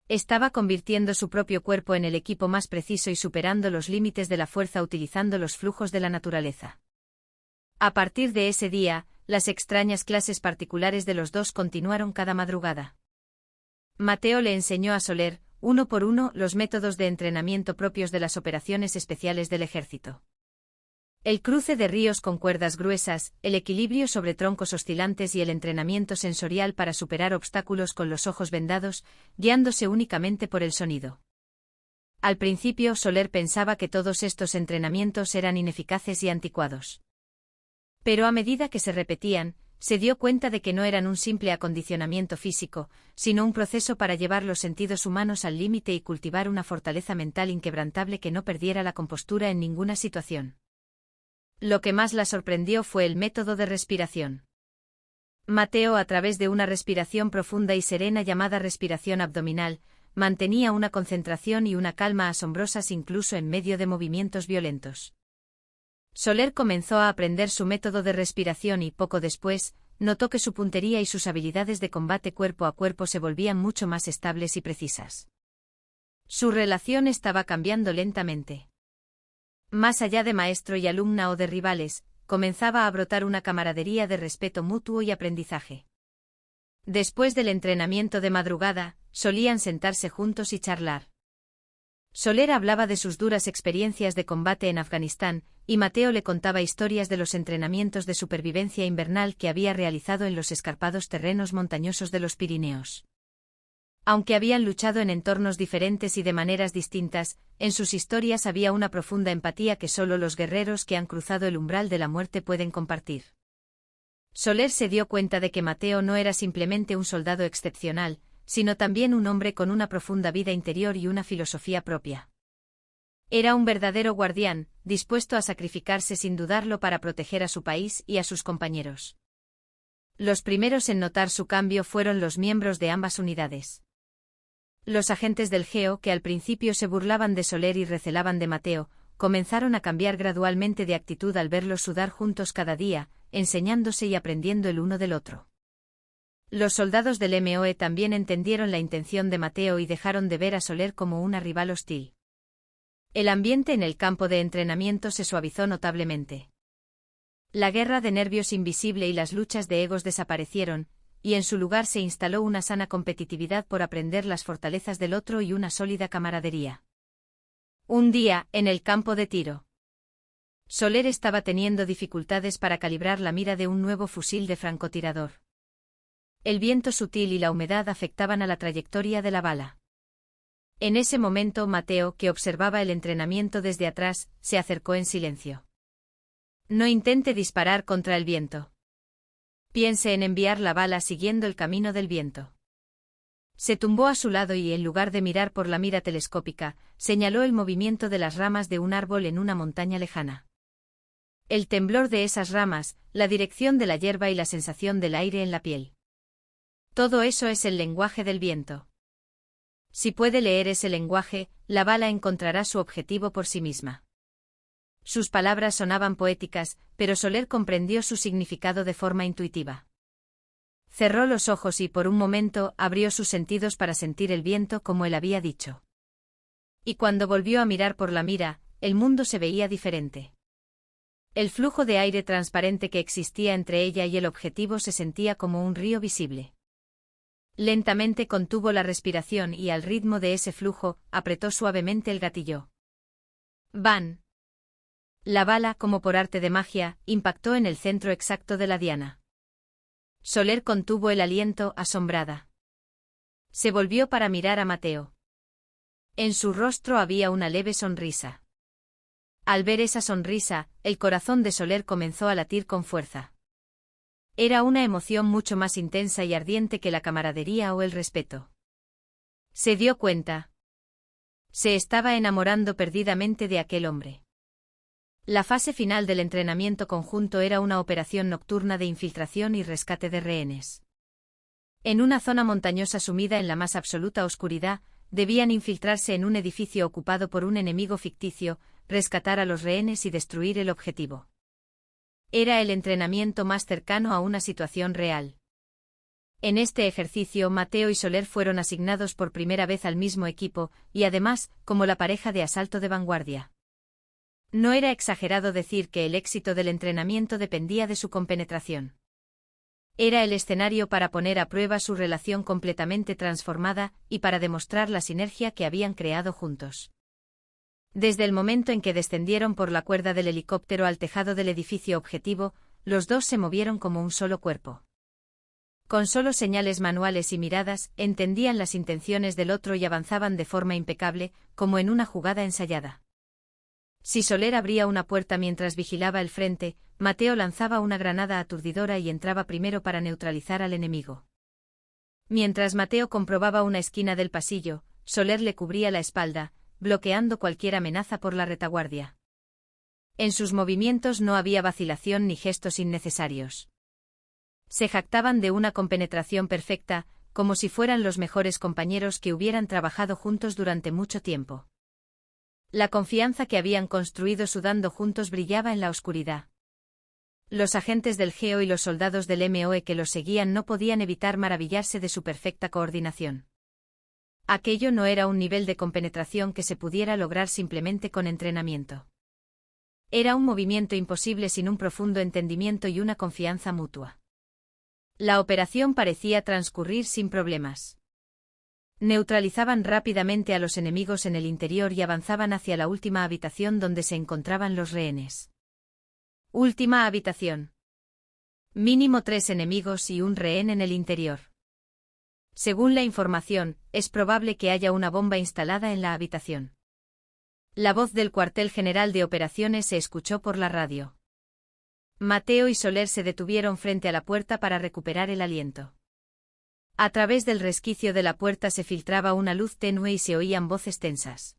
Estaba convirtiendo su propio cuerpo en el equipo más preciso y superando los límites de la fuerza utilizando los flujos de la naturaleza. A partir de ese día, las extrañas clases particulares de los dos continuaron cada madrugada. Mateo le enseñó a Soler, uno por uno, los métodos de entrenamiento propios de las operaciones especiales del ejército. El cruce de ríos con cuerdas gruesas, el equilibrio sobre troncos oscilantes y el entrenamiento sensorial para superar obstáculos con los ojos vendados, guiándose únicamente por el sonido. Al principio Soler pensaba que todos estos entrenamientos eran ineficaces y anticuados. Pero a medida que se repetían, se dio cuenta de que no eran un simple acondicionamiento físico, sino un proceso para llevar los sentidos humanos al límite y cultivar una fortaleza mental inquebrantable que no perdiera la compostura en ninguna situación. Lo que más la sorprendió fue el método de respiración. Mateo, a través de una respiración profunda y serena llamada respiración abdominal, mantenía una concentración y una calma asombrosas incluso en medio de movimientos violentos. Soler comenzó a aprender su método de respiración y, poco después, notó que su puntería y sus habilidades de combate cuerpo a cuerpo se volvían mucho más estables y precisas. Su relación estaba cambiando lentamente. Más allá de maestro y alumna o de rivales, comenzaba a brotar una camaradería de respeto mutuo y aprendizaje. Después del entrenamiento de madrugada, solían sentarse juntos y charlar. Soler hablaba de sus duras experiencias de combate en Afganistán, y Mateo le contaba historias de los entrenamientos de supervivencia invernal que había realizado en los escarpados terrenos montañosos de los Pirineos. Aunque habían luchado en entornos diferentes y de maneras distintas, en sus historias había una profunda empatía que solo los guerreros que han cruzado el umbral de la muerte pueden compartir. Soler se dio cuenta de que Mateo no era simplemente un soldado excepcional, sino también un hombre con una profunda vida interior y una filosofía propia. Era un verdadero guardián, dispuesto a sacrificarse sin dudarlo para proteger a su país y a sus compañeros. Los primeros en notar su cambio fueron los miembros de ambas unidades. Los agentes del GEO, que al principio se burlaban de Soler y recelaban de Mateo, comenzaron a cambiar gradualmente de actitud al verlos sudar juntos cada día, enseñándose y aprendiendo el uno del otro. Los soldados del MOE también entendieron la intención de Mateo y dejaron de ver a Soler como una rival hostil. El ambiente en el campo de entrenamiento se suavizó notablemente. La guerra de nervios invisible y las luchas de egos desaparecieron, y en su lugar se instaló una sana competitividad por aprender las fortalezas del otro y una sólida camaradería. Un día, en el campo de tiro, Soler estaba teniendo dificultades para calibrar la mira de un nuevo fusil de francotirador. El viento sutil y la humedad afectaban a la trayectoria de la bala. En ese momento Mateo, que observaba el entrenamiento desde atrás, se acercó en silencio. No intente disparar contra el viento. Piense en enviar la bala siguiendo el camino del viento. Se tumbó a su lado y, en lugar de mirar por la mira telescópica, señaló el movimiento de las ramas de un árbol en una montaña lejana. El temblor de esas ramas, la dirección de la hierba y la sensación del aire en la piel. Todo eso es el lenguaje del viento. Si puede leer ese lenguaje, la bala encontrará su objetivo por sí misma. Sus palabras sonaban poéticas, pero Soler comprendió su significado de forma intuitiva. Cerró los ojos y por un momento abrió sus sentidos para sentir el viento como él había dicho. Y cuando volvió a mirar por la mira, el mundo se veía diferente. El flujo de aire transparente que existía entre ella y el objetivo se sentía como un río visible. Lentamente contuvo la respiración y al ritmo de ese flujo, apretó suavemente el gatillo. ¡Ban! La bala, como por arte de magia, impactó en el centro exacto de la diana. Soler contuvo el aliento, asombrada. Se volvió para mirar a Mateo. En su rostro había una leve sonrisa. Al ver esa sonrisa, el corazón de Soler comenzó a latir con fuerza. Era una emoción mucho más intensa y ardiente que la camaradería o el respeto. Se dio cuenta. Se estaba enamorando perdidamente de aquel hombre. La fase final del entrenamiento conjunto era una operación nocturna de infiltración y rescate de rehenes. En una zona montañosa sumida en la más absoluta oscuridad, debían infiltrarse en un edificio ocupado por un enemigo ficticio, rescatar a los rehenes y destruir el objetivo. Era el entrenamiento más cercano a una situación real. En este ejercicio Mateo y Soler fueron asignados por primera vez al mismo equipo, y además, como la pareja de asalto de vanguardia. No era exagerado decir que el éxito del entrenamiento dependía de su compenetración. Era el escenario para poner a prueba su relación completamente transformada y para demostrar la sinergia que habían creado juntos. Desde el momento en que descendieron por la cuerda del helicóptero al tejado del edificio objetivo, los dos se movieron como un solo cuerpo. Con solo señales manuales y miradas, entendían las intenciones del otro y avanzaban de forma impecable, como en una jugada ensayada. Si Soler abría una puerta mientras vigilaba el frente, Mateo lanzaba una granada aturdidora y entraba primero para neutralizar al enemigo. Mientras Mateo comprobaba una esquina del pasillo, Soler le cubría la espalda, bloqueando cualquier amenaza por la retaguardia. En sus movimientos no había vacilación ni gestos innecesarios. Se jactaban de una compenetración perfecta, como si fueran los mejores compañeros que hubieran trabajado juntos durante mucho tiempo. La confianza que habían construido sudando juntos brillaba en la oscuridad. Los agentes del GEO y los soldados del MOE que los seguían no podían evitar maravillarse de su perfecta coordinación. Aquello no era un nivel de compenetración que se pudiera lograr simplemente con entrenamiento. Era un movimiento imposible sin un profundo entendimiento y una confianza mutua. La operación parecía transcurrir sin problemas. Neutralizaban rápidamente a los enemigos en el interior y avanzaban hacia la última habitación donde se encontraban los rehenes. Última habitación. Mínimo 3 enemigos y un rehén en el interior. Según la información, es probable que haya una bomba instalada en la habitación. La voz del cuartel general de operaciones se escuchó por la radio. Mateo y Soler se detuvieron frente a la puerta para recuperar el aliento. A través del resquicio de la puerta se filtraba una luz tenue y se oían voces tensas.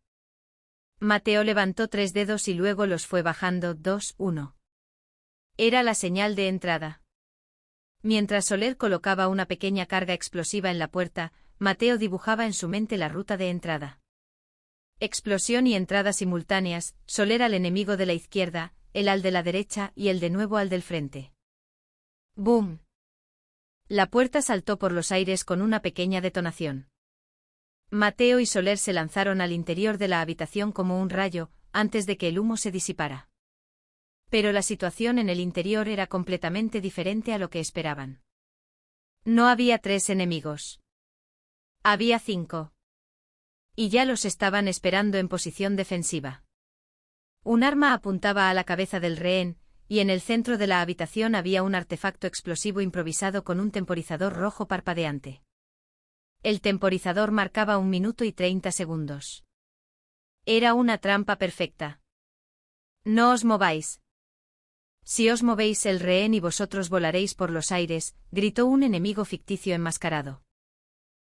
Mateo levantó 3 dedos y luego los fue bajando 2, 1. Era la señal de entrada. Mientras Soler colocaba una pequeña carga explosiva en la puerta, Mateo dibujaba en su mente la ruta de entrada. Explosión y entrada simultáneas, Soler al enemigo de la izquierda, él al de la derecha y él de nuevo al del frente. ¡Bum! La puerta saltó por los aires con una pequeña detonación. Mateo y Soler se lanzaron al interior de la habitación como un rayo, antes de que el humo se disipara. Pero la situación en el interior era completamente diferente a lo que esperaban. No había 3 enemigos. Había 5. Y ya los estaban esperando en posición defensiva. Un arma apuntaba a la cabeza del rehén, y en el centro de la habitación había un artefacto explosivo improvisado con un temporizador rojo parpadeante. El temporizador marcaba 1 minuto y 30 segundos. Era una trampa perfecta. No os mováis. Si os movéis el rehén y vosotros volaréis por los aires, gritó un enemigo ficticio enmascarado.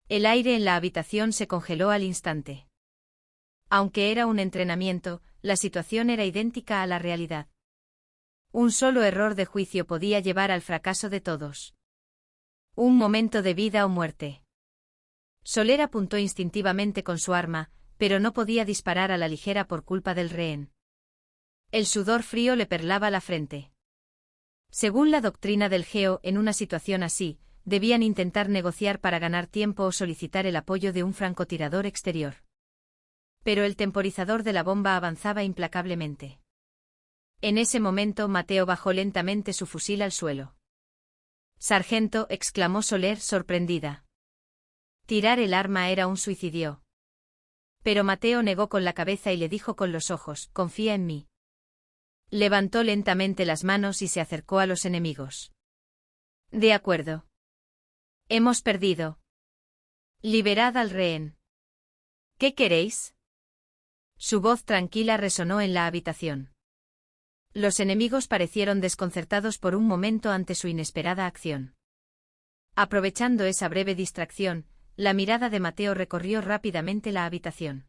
El aire en la habitación se congeló al instante. Aunque era un entrenamiento, la situación era idéntica a la realidad. Un solo error de juicio podía llevar al fracaso de todos. Un momento de vida o muerte. Soler apuntó instintivamente con su arma, pero no podía disparar a la ligera por culpa del rehén. El sudor frío le perlaba la frente. Según la doctrina del GEO, en una situación así, debían intentar negociar para ganar tiempo o solicitar el apoyo de un francotirador exterior. Pero el temporizador de la bomba avanzaba implacablemente. En ese momento Mateo bajó lentamente su fusil al suelo. «Sargento», exclamó Soler sorprendida. Tirar el arma era un suicidio. Pero Mateo negó con la cabeza y le dijo con los ojos: «Confía en mí». Levantó lentamente las manos y se acercó a los enemigos. «De acuerdo. Hemos perdido. Liberad al rehén». «¿Qué queréis?». Su voz tranquila resonó en la habitación. Los enemigos parecieron desconcertados por un momento ante su inesperada acción. Aprovechando esa breve distracción, la mirada de Mateo recorrió rápidamente la habitación.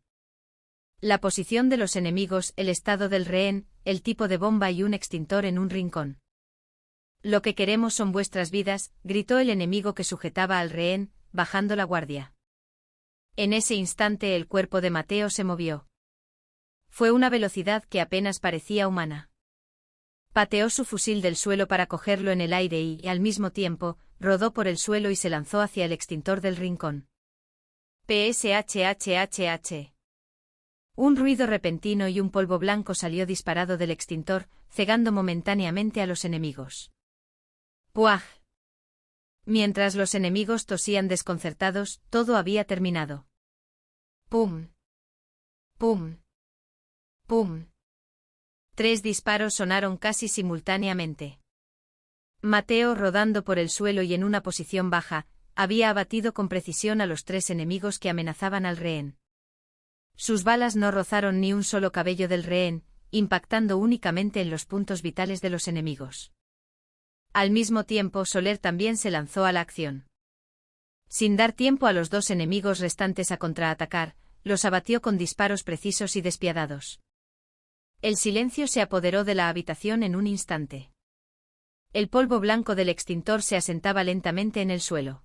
La posición de los enemigos, el estado del rehén, el tipo de bomba y un extintor en un rincón. «Lo que queremos son vuestras vidas», gritó el enemigo que sujetaba al rehén, bajando la guardia. En ese instante el cuerpo de Mateo se movió. Fue una velocidad que apenas parecía humana. Pateó su fusil del suelo para cogerlo en el aire y, al mismo tiempo, rodó por el suelo y se lanzó hacia el extintor del rincón. PSHHHH. Un ruido repentino y un polvo blanco salió disparado del extintor, cegando momentáneamente a los enemigos. ¡Puaj! Mientras los enemigos tosían desconcertados, todo había terminado. ¡Pum! ¡Pum! ¡Pum! 3 disparos sonaron casi simultáneamente. Mateo, rodando por el suelo y en una posición baja, había abatido con precisión a los 3 enemigos que amenazaban al rehén. Sus balas no rozaron ni un solo cabello del rehén, impactando únicamente en los puntos vitales de los enemigos. Al mismo tiempo, Soler también se lanzó a la acción. Sin dar tiempo a los 2 enemigos restantes a contraatacar, los abatió con disparos precisos y despiadados. El silencio se apoderó de la habitación en un instante. El polvo blanco del extintor se asentaba lentamente en el suelo.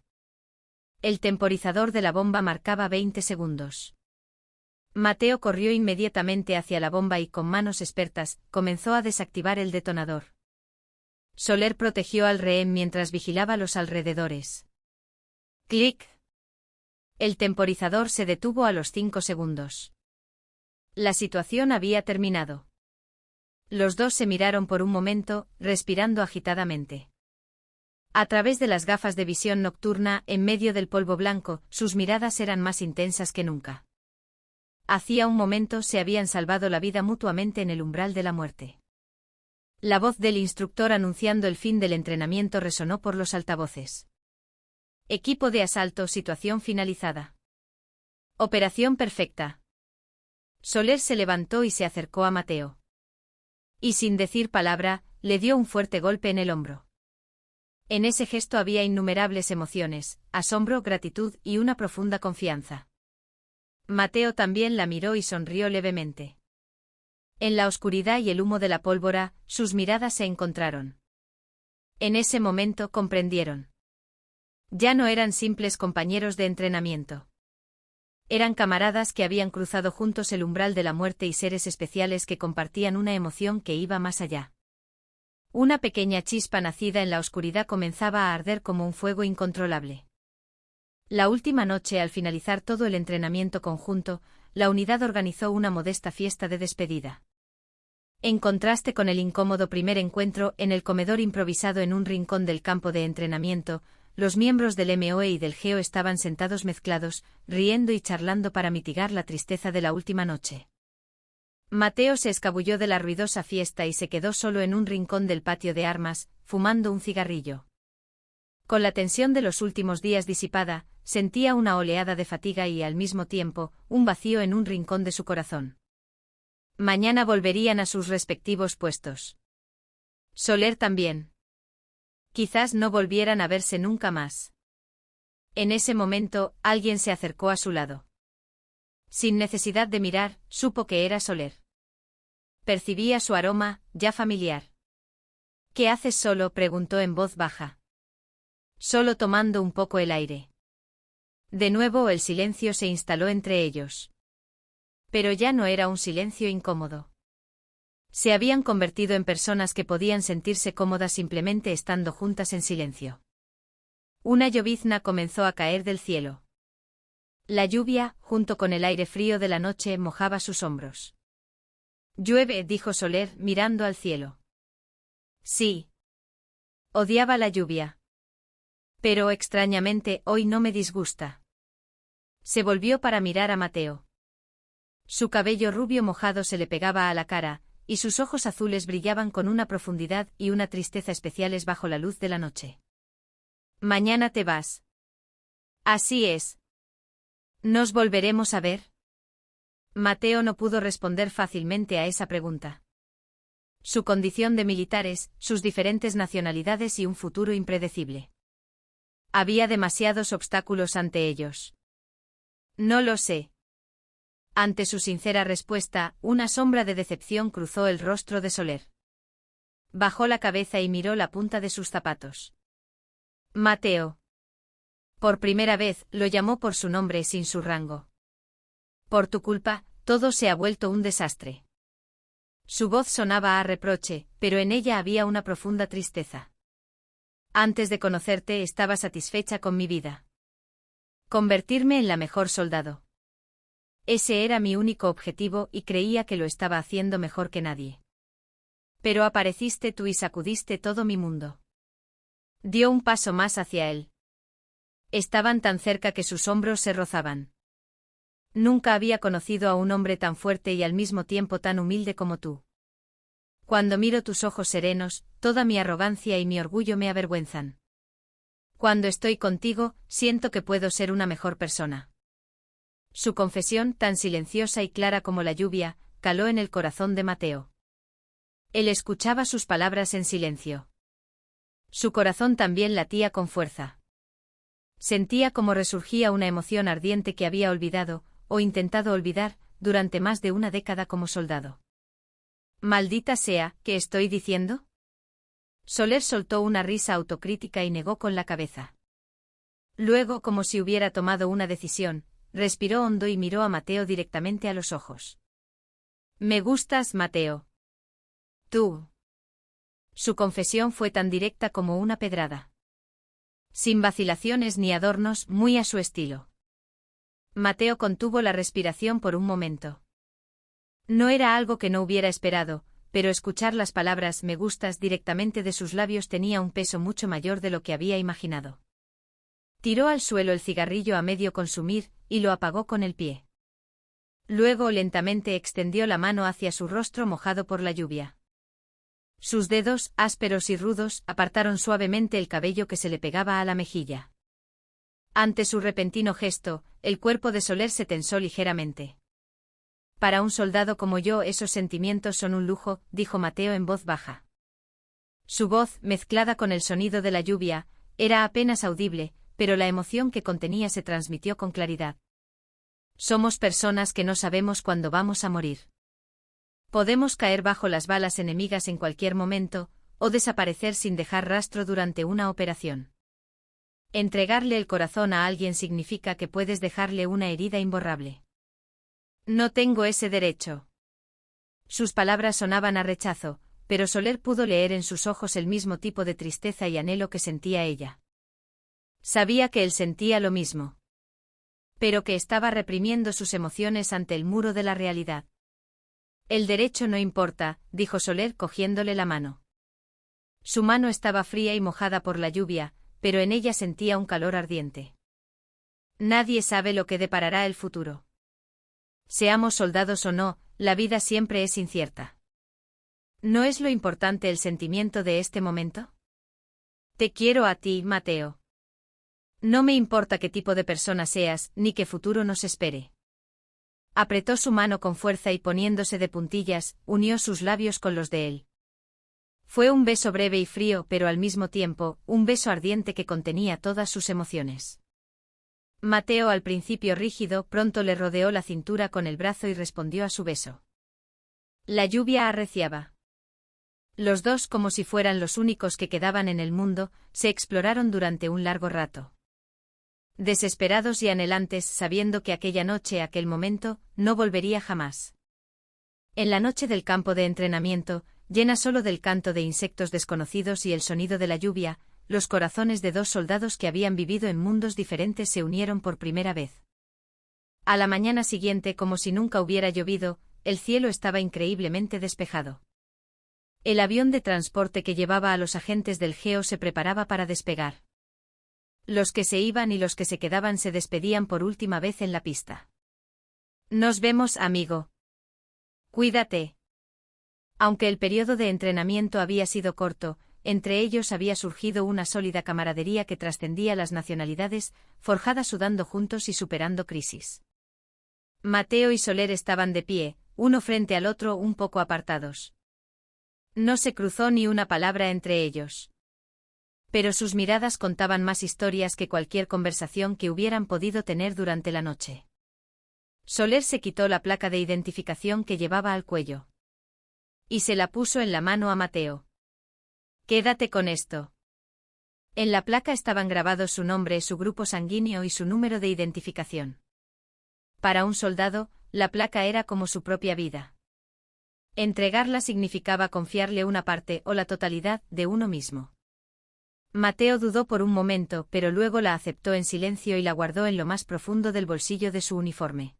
El temporizador de la bomba marcaba 20 segundos. Mateo corrió inmediatamente hacia la bomba y, con manos expertas, comenzó a desactivar el detonador. Soler protegió al rehén mientras vigilaba los alrededores. ¡Clic! El temporizador se detuvo a los 5 segundos. La situación había terminado. Los 2 se miraron por un momento, respirando agitadamente. A través de las gafas de visión nocturna, en medio del polvo blanco, sus miradas eran más intensas que nunca. Hacía un momento se habían salvado la vida mutuamente en el umbral de la muerte. La voz del instructor anunciando el fin del entrenamiento resonó por los altavoces. Equipo de asalto, situación finalizada. Operación perfecta. Soler se levantó y se acercó a Mateo. Y sin decir palabra, le dio un fuerte golpe en el hombro. En ese gesto había innumerables emociones, asombro, gratitud y una profunda confianza. Mateo también la miró y sonrió levemente. En la oscuridad y el humo de la pólvora, sus miradas se encontraron. En ese momento comprendieron. Ya no eran simples compañeros de entrenamiento. Eran camaradas que habían cruzado juntos el umbral de la muerte y seres especiales que compartían una emoción que iba más allá. Una pequeña chispa nacida en la oscuridad comenzaba a arder como un fuego incontrolable. La última noche, al finalizar todo el entrenamiento conjunto, la unidad organizó una modesta fiesta de despedida. En contraste con el incómodo primer encuentro en el comedor improvisado en un rincón del campo de entrenamiento, los miembros del MOE y del GEO estaban sentados mezclados, riendo y charlando para mitigar la tristeza de la última noche. Mateo se escabulló de la ruidosa fiesta y se quedó solo en un rincón del patio de armas, fumando un cigarrillo. Con la tensión de los últimos días disipada, sentía una oleada de fatiga y, al mismo tiempo, un vacío en un rincón de su corazón. Mañana volverían a sus respectivos puestos. Soler también. Quizás no volvieran a verse nunca más. En ese momento, alguien se acercó a su lado. Sin necesidad de mirar, supo que era Soler. Percibía su aroma, ya familiar. «¿Qué haces solo?», preguntó en voz baja. «Solo tomando un poco el aire». De nuevo el silencio se instaló entre ellos. Pero ya no era un silencio incómodo. Se habían convertido en personas que podían sentirse cómodas simplemente estando juntas en silencio. Una llovizna comenzó a caer del cielo. La lluvia, junto con el aire frío de la noche, mojaba sus hombros. «Llueve», dijo Soler, mirando al cielo. Sí. Odiaba la lluvia. Pero extrañamente, hoy no me disgusta. Se volvió para mirar a Mateo. Su cabello rubio mojado se le pegaba a la cara, y sus ojos azules brillaban con una profundidad y una tristeza especiales bajo la luz de la noche. «Mañana te vas». «Así es. ¿Nos volveremos a ver?» Mateo no pudo responder fácilmente a esa pregunta. Su condición de militares, sus diferentes nacionalidades y un futuro impredecible. Había demasiados obstáculos ante ellos. «No lo sé». Ante su sincera respuesta, una sombra de decepción cruzó el rostro de Soler. Bajó la cabeza y miró la punta de sus zapatos. «Mateo». Por primera vez, lo llamó por su nombre sin su rango. «Por tu culpa, todo se ha vuelto un desastre». Su voz sonaba a reproche, pero en ella había una profunda tristeza. «Antes de conocerte estaba satisfecha con mi vida. Convertirme en la mejor soldado. Ese era mi único objetivo y creía que lo estaba haciendo mejor que nadie. Pero apareciste tú y sacudiste todo mi mundo». Dio un paso más hacia él. Estaban tan cerca que sus hombros se rozaban. «Nunca había conocido a un hombre tan fuerte y al mismo tiempo tan humilde como tú. Cuando miro tus ojos serenos, toda mi arrogancia y mi orgullo me avergüenzan. Cuando estoy contigo, siento que puedo ser una mejor persona». Su confesión, tan silenciosa y clara como la lluvia, caló en el corazón de Mateo. Él escuchaba sus palabras en silencio. Su corazón también latía con fuerza. Sentía como resurgía una emoción ardiente que había olvidado, o intentado olvidar, durante más de una década como soldado. «Maldita sea, ¿qué estoy diciendo?». Soler soltó una risa autocrítica y negó con la cabeza. Luego, como si hubiera tomado una decisión, respiró hondo y miró a Mateo directamente a los ojos. «Me gustas, Mateo. Tú». Su confesión fue tan directa como una pedrada. Sin vacilaciones ni adornos, muy a su estilo. Mateo contuvo la respiración por un momento. No era algo que no hubiera esperado, pero escuchar las palabras «me gustas» directamente de sus labios tenía un peso mucho mayor de lo que había imaginado. Tiró al suelo el cigarrillo a medio consumir, y lo apagó con el pie. Luego lentamente extendió la mano hacia su rostro mojado por la lluvia. Sus dedos, ásperos y rudos, apartaron suavemente el cabello que se le pegaba a la mejilla. Ante su repentino gesto, el cuerpo de Soler se tensó ligeramente. «Para un soldado como yo esos sentimientos son un lujo», dijo Mateo en voz baja. Su voz, mezclada con el sonido de la lluvia, era apenas audible, pero la emoción que contenía se transmitió con claridad. «Somos personas que no sabemos cuándo vamos a morir. Podemos caer bajo las balas enemigas en cualquier momento, o desaparecer sin dejar rastro durante una operación. Entregarle el corazón a alguien significa que puedes dejarle una herida imborrable. No tengo ese derecho». Sus palabras sonaban a rechazo, pero Soler pudo leer en sus ojos el mismo tipo de tristeza y anhelo que sentía ella. Sabía que él sentía lo mismo. Pero que estaba reprimiendo sus emociones ante el muro de la realidad. «El derecho no importa», dijo Soler cogiéndole la mano. Su mano estaba fría y mojada por la lluvia, pero en ella sentía un calor ardiente. «Nadie sabe lo que deparará el futuro. Seamos soldados o no, la vida siempre es incierta. ¿No es lo importante el sentimiento de este momento? Te quiero a ti, Mateo. No me importa qué tipo de persona seas, ni qué futuro nos espere». Apretó su mano con fuerza y poniéndose de puntillas, unió sus labios con los de él. Fue un beso breve y frío, pero al mismo tiempo, un beso ardiente que contenía todas sus emociones. Mateo, al principio rígido, pronto le rodeó la cintura con el brazo y respondió a su beso. La lluvia arreciaba. Los dos, como si fueran los únicos que quedaban en el mundo, se exploraron durante un largo rato. Desesperados y anhelantes, sabiendo que aquella noche, aquel momento, no volvería jamás. En la noche del campo de entrenamiento, llena solo del canto de insectos desconocidos y el sonido de la lluvia, los corazones de dos soldados que habían vivido en mundos diferentes se unieron por primera vez. A la mañana siguiente, como si nunca hubiera llovido, el cielo estaba increíblemente despejado. El avión de transporte que llevaba a los agentes del GEO se preparaba para despegar. Los que se iban y los que se quedaban se despedían por última vez en la pista. Nos vemos, amigo. Cuídate. Aunque el periodo de entrenamiento había sido corto, entre ellos había surgido una sólida camaradería que trascendía las nacionalidades, forjada sudando juntos y superando crisis. Mateo y Soler estaban de pie, uno frente al otro un poco apartados. No se cruzó ni una palabra entre ellos. Pero sus miradas contaban más historias que cualquier conversación que hubieran podido tener durante la noche. Soler se quitó la placa de identificación que llevaba al cuello. Y se la puso en la mano a Mateo. Quédate con esto. En la placa estaban grabados su nombre, su grupo sanguíneo y su número de identificación. Para un soldado, la placa era como su propia vida. Entregarla significaba confiarle una parte o la totalidad de uno mismo. Mateo dudó por un momento, pero luego la aceptó en silencio y la guardó en lo más profundo del bolsillo de su uniforme.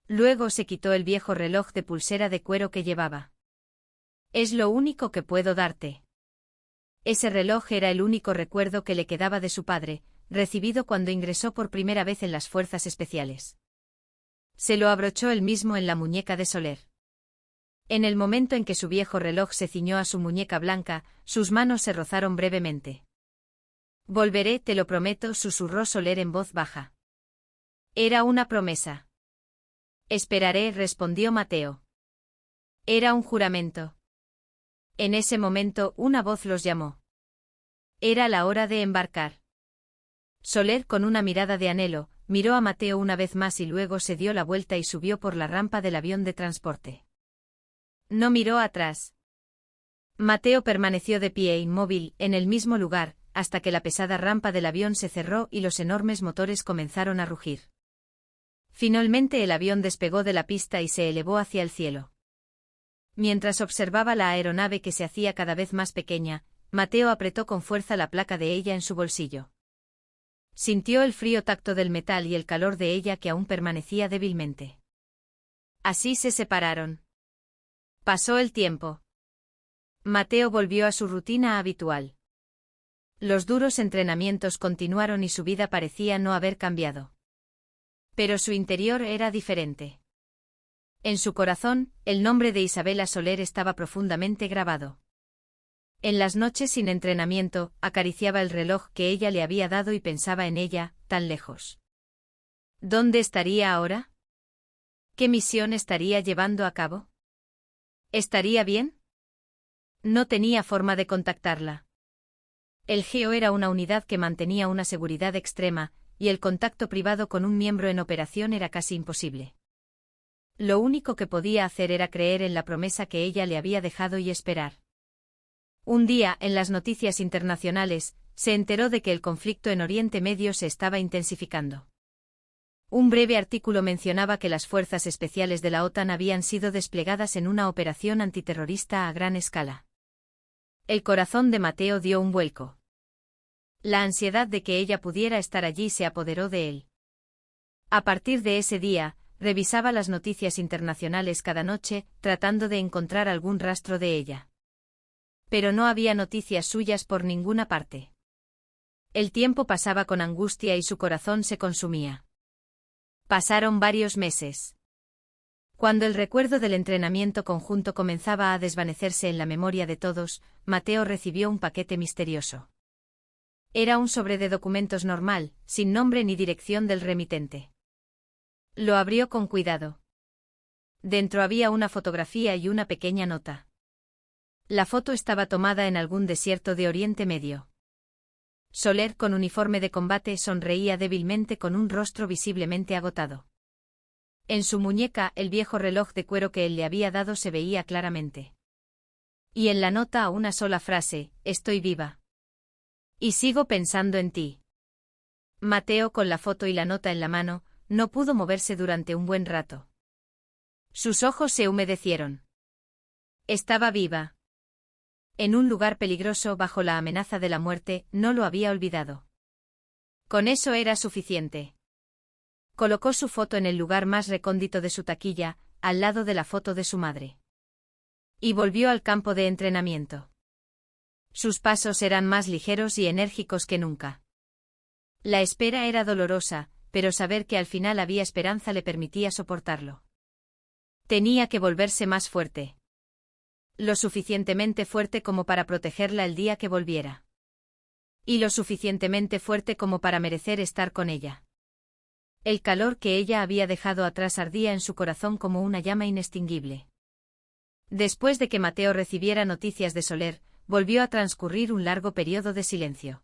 Luego se quitó el viejo reloj de pulsera de cuero que llevaba. Es lo único que puedo darte. Ese reloj era el único recuerdo que le quedaba de su padre, recibido cuando ingresó por primera vez en las fuerzas especiales. Se lo abrochó él mismo en la muñeca de Soler. En el momento en que su viejo reloj se ciñó a su muñeca blanca, sus manos se rozaron brevemente. Volveré, te lo prometo, susurró Soler en voz baja. Era una promesa. Esperaré, respondió Mateo. Era un juramento. En ese momento, una voz los llamó. Era la hora de embarcar. Soler, con una mirada de anhelo, miró a Mateo una vez más y luego se dio la vuelta y subió por la rampa del avión de transporte. No miró atrás. Mateo permaneció de pie inmóvil, en el mismo lugar, hasta que la pesada rampa del avión se cerró y los enormes motores comenzaron a rugir. Finalmente el avión despegó de la pista y se elevó hacia el cielo. Mientras observaba la aeronave que se hacía cada vez más pequeña, Mateo apretó con fuerza la placa de ella en su bolsillo. Sintió el frío tacto del metal y el calor de ella que aún permanecía débilmente. Así se separaron. Pasó el tiempo. Mateo volvió a su rutina habitual. Los duros entrenamientos continuaron y su vida parecía no haber cambiado. Pero su interior era diferente. En su corazón, el nombre de Isabela Soler estaba profundamente grabado. En las noches sin entrenamiento, acariciaba el reloj que ella le había dado y pensaba en ella, tan lejos. ¿Dónde estaría ahora? ¿Qué misión estaría llevando a cabo? ¿Estaría bien? No tenía forma de contactarla. El GEO era una unidad que mantenía una seguridad extrema, y el contacto privado con un miembro en operación era casi imposible. Lo único que podía hacer era creer en la promesa que ella le había dejado y esperar. Un día, en las noticias internacionales, se enteró de que el conflicto en Oriente Medio se estaba intensificando. Un breve artículo mencionaba que las fuerzas especiales de la OTAN habían sido desplegadas en una operación antiterrorista a gran escala. El corazón de Mateo dio un vuelco. La ansiedad de que ella pudiera estar allí se apoderó de él. A partir de ese día, revisaba las noticias internacionales cada noche, tratando de encontrar algún rastro de ella. Pero no había noticias suyas por ninguna parte. El tiempo pasaba con angustia y su corazón se consumía. Pasaron varios meses. Cuando el recuerdo del entrenamiento conjunto comenzaba a desvanecerse en la memoria de todos, Mateo recibió un paquete misterioso. Era un sobre de documentos normal, sin nombre ni dirección del remitente. Lo abrió con cuidado. Dentro había una fotografía y una pequeña nota. La foto estaba tomada en algún desierto de Oriente Medio. Soler, con uniforme de combate, sonreía débilmente con un rostro visiblemente agotado. En su muñeca, el viejo reloj de cuero que él le había dado se veía claramente. Y en la nota una sola frase: estoy viva. Y sigo pensando en ti. Mateo, con la foto y la nota en la mano, no pudo moverse durante un buen rato. Sus ojos se humedecieron. Estaba viva. En un lugar peligroso bajo la amenaza de la muerte, no lo había olvidado. Con eso era suficiente. Colocó su foto en el lugar más recóndito de su taquilla, al lado de la foto de su madre. Y volvió al campo de entrenamiento. Sus pasos eran más ligeros y enérgicos que nunca. La espera era dolorosa, pero saber que al final había esperanza le permitía soportarlo. Tenía que volverse más fuerte. Lo suficientemente fuerte como para protegerla el día que volviera. Y lo suficientemente fuerte como para merecer estar con ella. El calor que ella había dejado atrás ardía en su corazón como una llama inextinguible. Después de que Mateo recibiera noticias de Soler, volvió a transcurrir un largo periodo de silencio.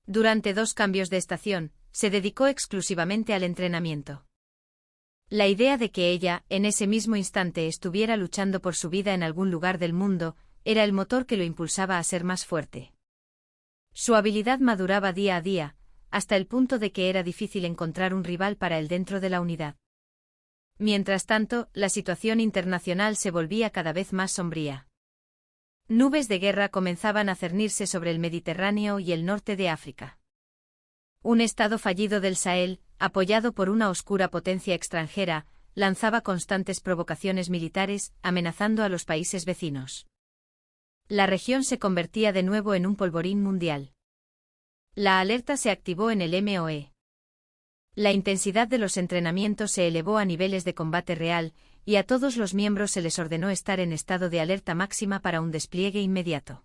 Durante 2 cambios de estación, se dedicó exclusivamente al entrenamiento. La idea de que ella, en ese mismo instante, estuviera luchando por su vida en algún lugar del mundo, era el motor que lo impulsaba a ser más fuerte. Su habilidad maduraba día a día, hasta el punto de que era difícil encontrar un rival para él dentro de la unidad. Mientras tanto, la situación internacional se volvía cada vez más sombría. Nubes de guerra comenzaban a cernirse sobre el Mediterráneo y el norte de África. Un estado fallido del Sahel, apoyado por una oscura potencia extranjera, lanzaba constantes provocaciones militares, amenazando a los países vecinos. La región se convertía de nuevo en un polvorín mundial. La alerta se activó en el MOE. La intensidad de los entrenamientos se elevó a niveles de combate real, y a todos los miembros se les ordenó estar en estado de alerta máxima para un despliegue inmediato.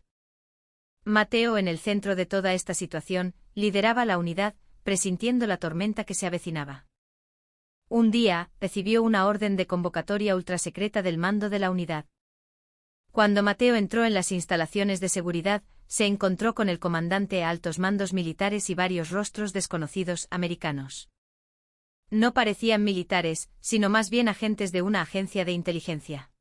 Mateo, en el centro de toda esta situación, lideraba la unidad, presintiendo la tormenta que se avecinaba. Un día, recibió una orden de convocatoria ultrasecreta del mando de la unidad. Cuando Mateo entró en las instalaciones de seguridad, se encontró con el comandante a altos mandos militares y varios rostros desconocidos americanos. No parecían militares, sino más bien agentes de una agencia de inteligencia.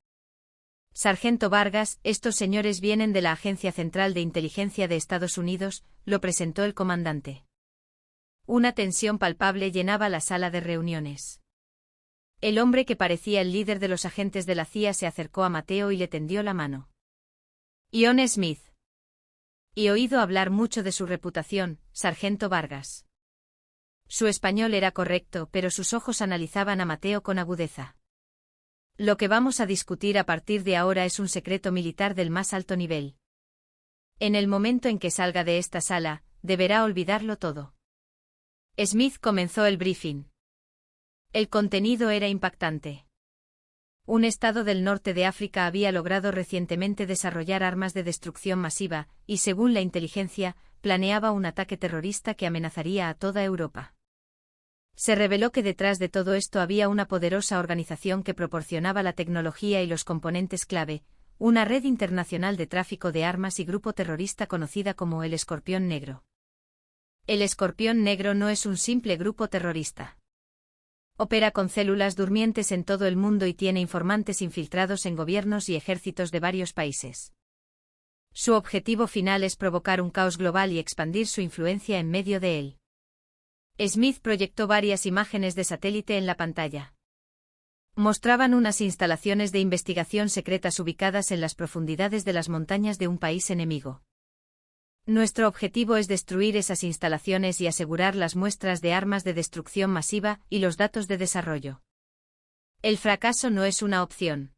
Sargento Vargas, estos señores vienen de la Agencia Central de Inteligencia de Estados Unidos, lo presentó el comandante. Una tensión palpable llenaba la sala de reuniones. El hombre que parecía el líder de los agentes de la CIA se acercó a Mateo y le tendió la mano. Ion Smith. He oído hablar mucho de su reputación, Sargento Vargas. Su español era correcto, pero sus ojos analizaban a Mateo con agudeza. Lo que vamos a discutir a partir de ahora es un secreto militar del más alto nivel. En el momento en que salga de esta sala, deberá olvidarlo todo. Smith comenzó el briefing. El contenido era impactante. Un estado del norte de África había logrado recientemente desarrollar armas de destrucción masiva, y según la inteligencia, planeaba un ataque terrorista que amenazaría a toda Europa. Se reveló que detrás de todo esto había una poderosa organización que proporcionaba la tecnología y los componentes clave, una red internacional de tráfico de armas y grupo terrorista conocida como el Escorpión Negro. El Escorpión Negro no es un simple grupo terrorista. Opera con células durmientes en todo el mundo y tiene informantes infiltrados en gobiernos y ejércitos de varios países. Su objetivo final es provocar un caos global y expandir su influencia en medio de él. Smith proyectó varias imágenes de satélite en la pantalla. Mostraban unas instalaciones de investigación secretas ubicadas en las profundidades de las montañas de un país enemigo. Nuestro objetivo es destruir esas instalaciones y asegurar las muestras de armas de destrucción masiva y los datos de desarrollo. El fracaso no es una opción.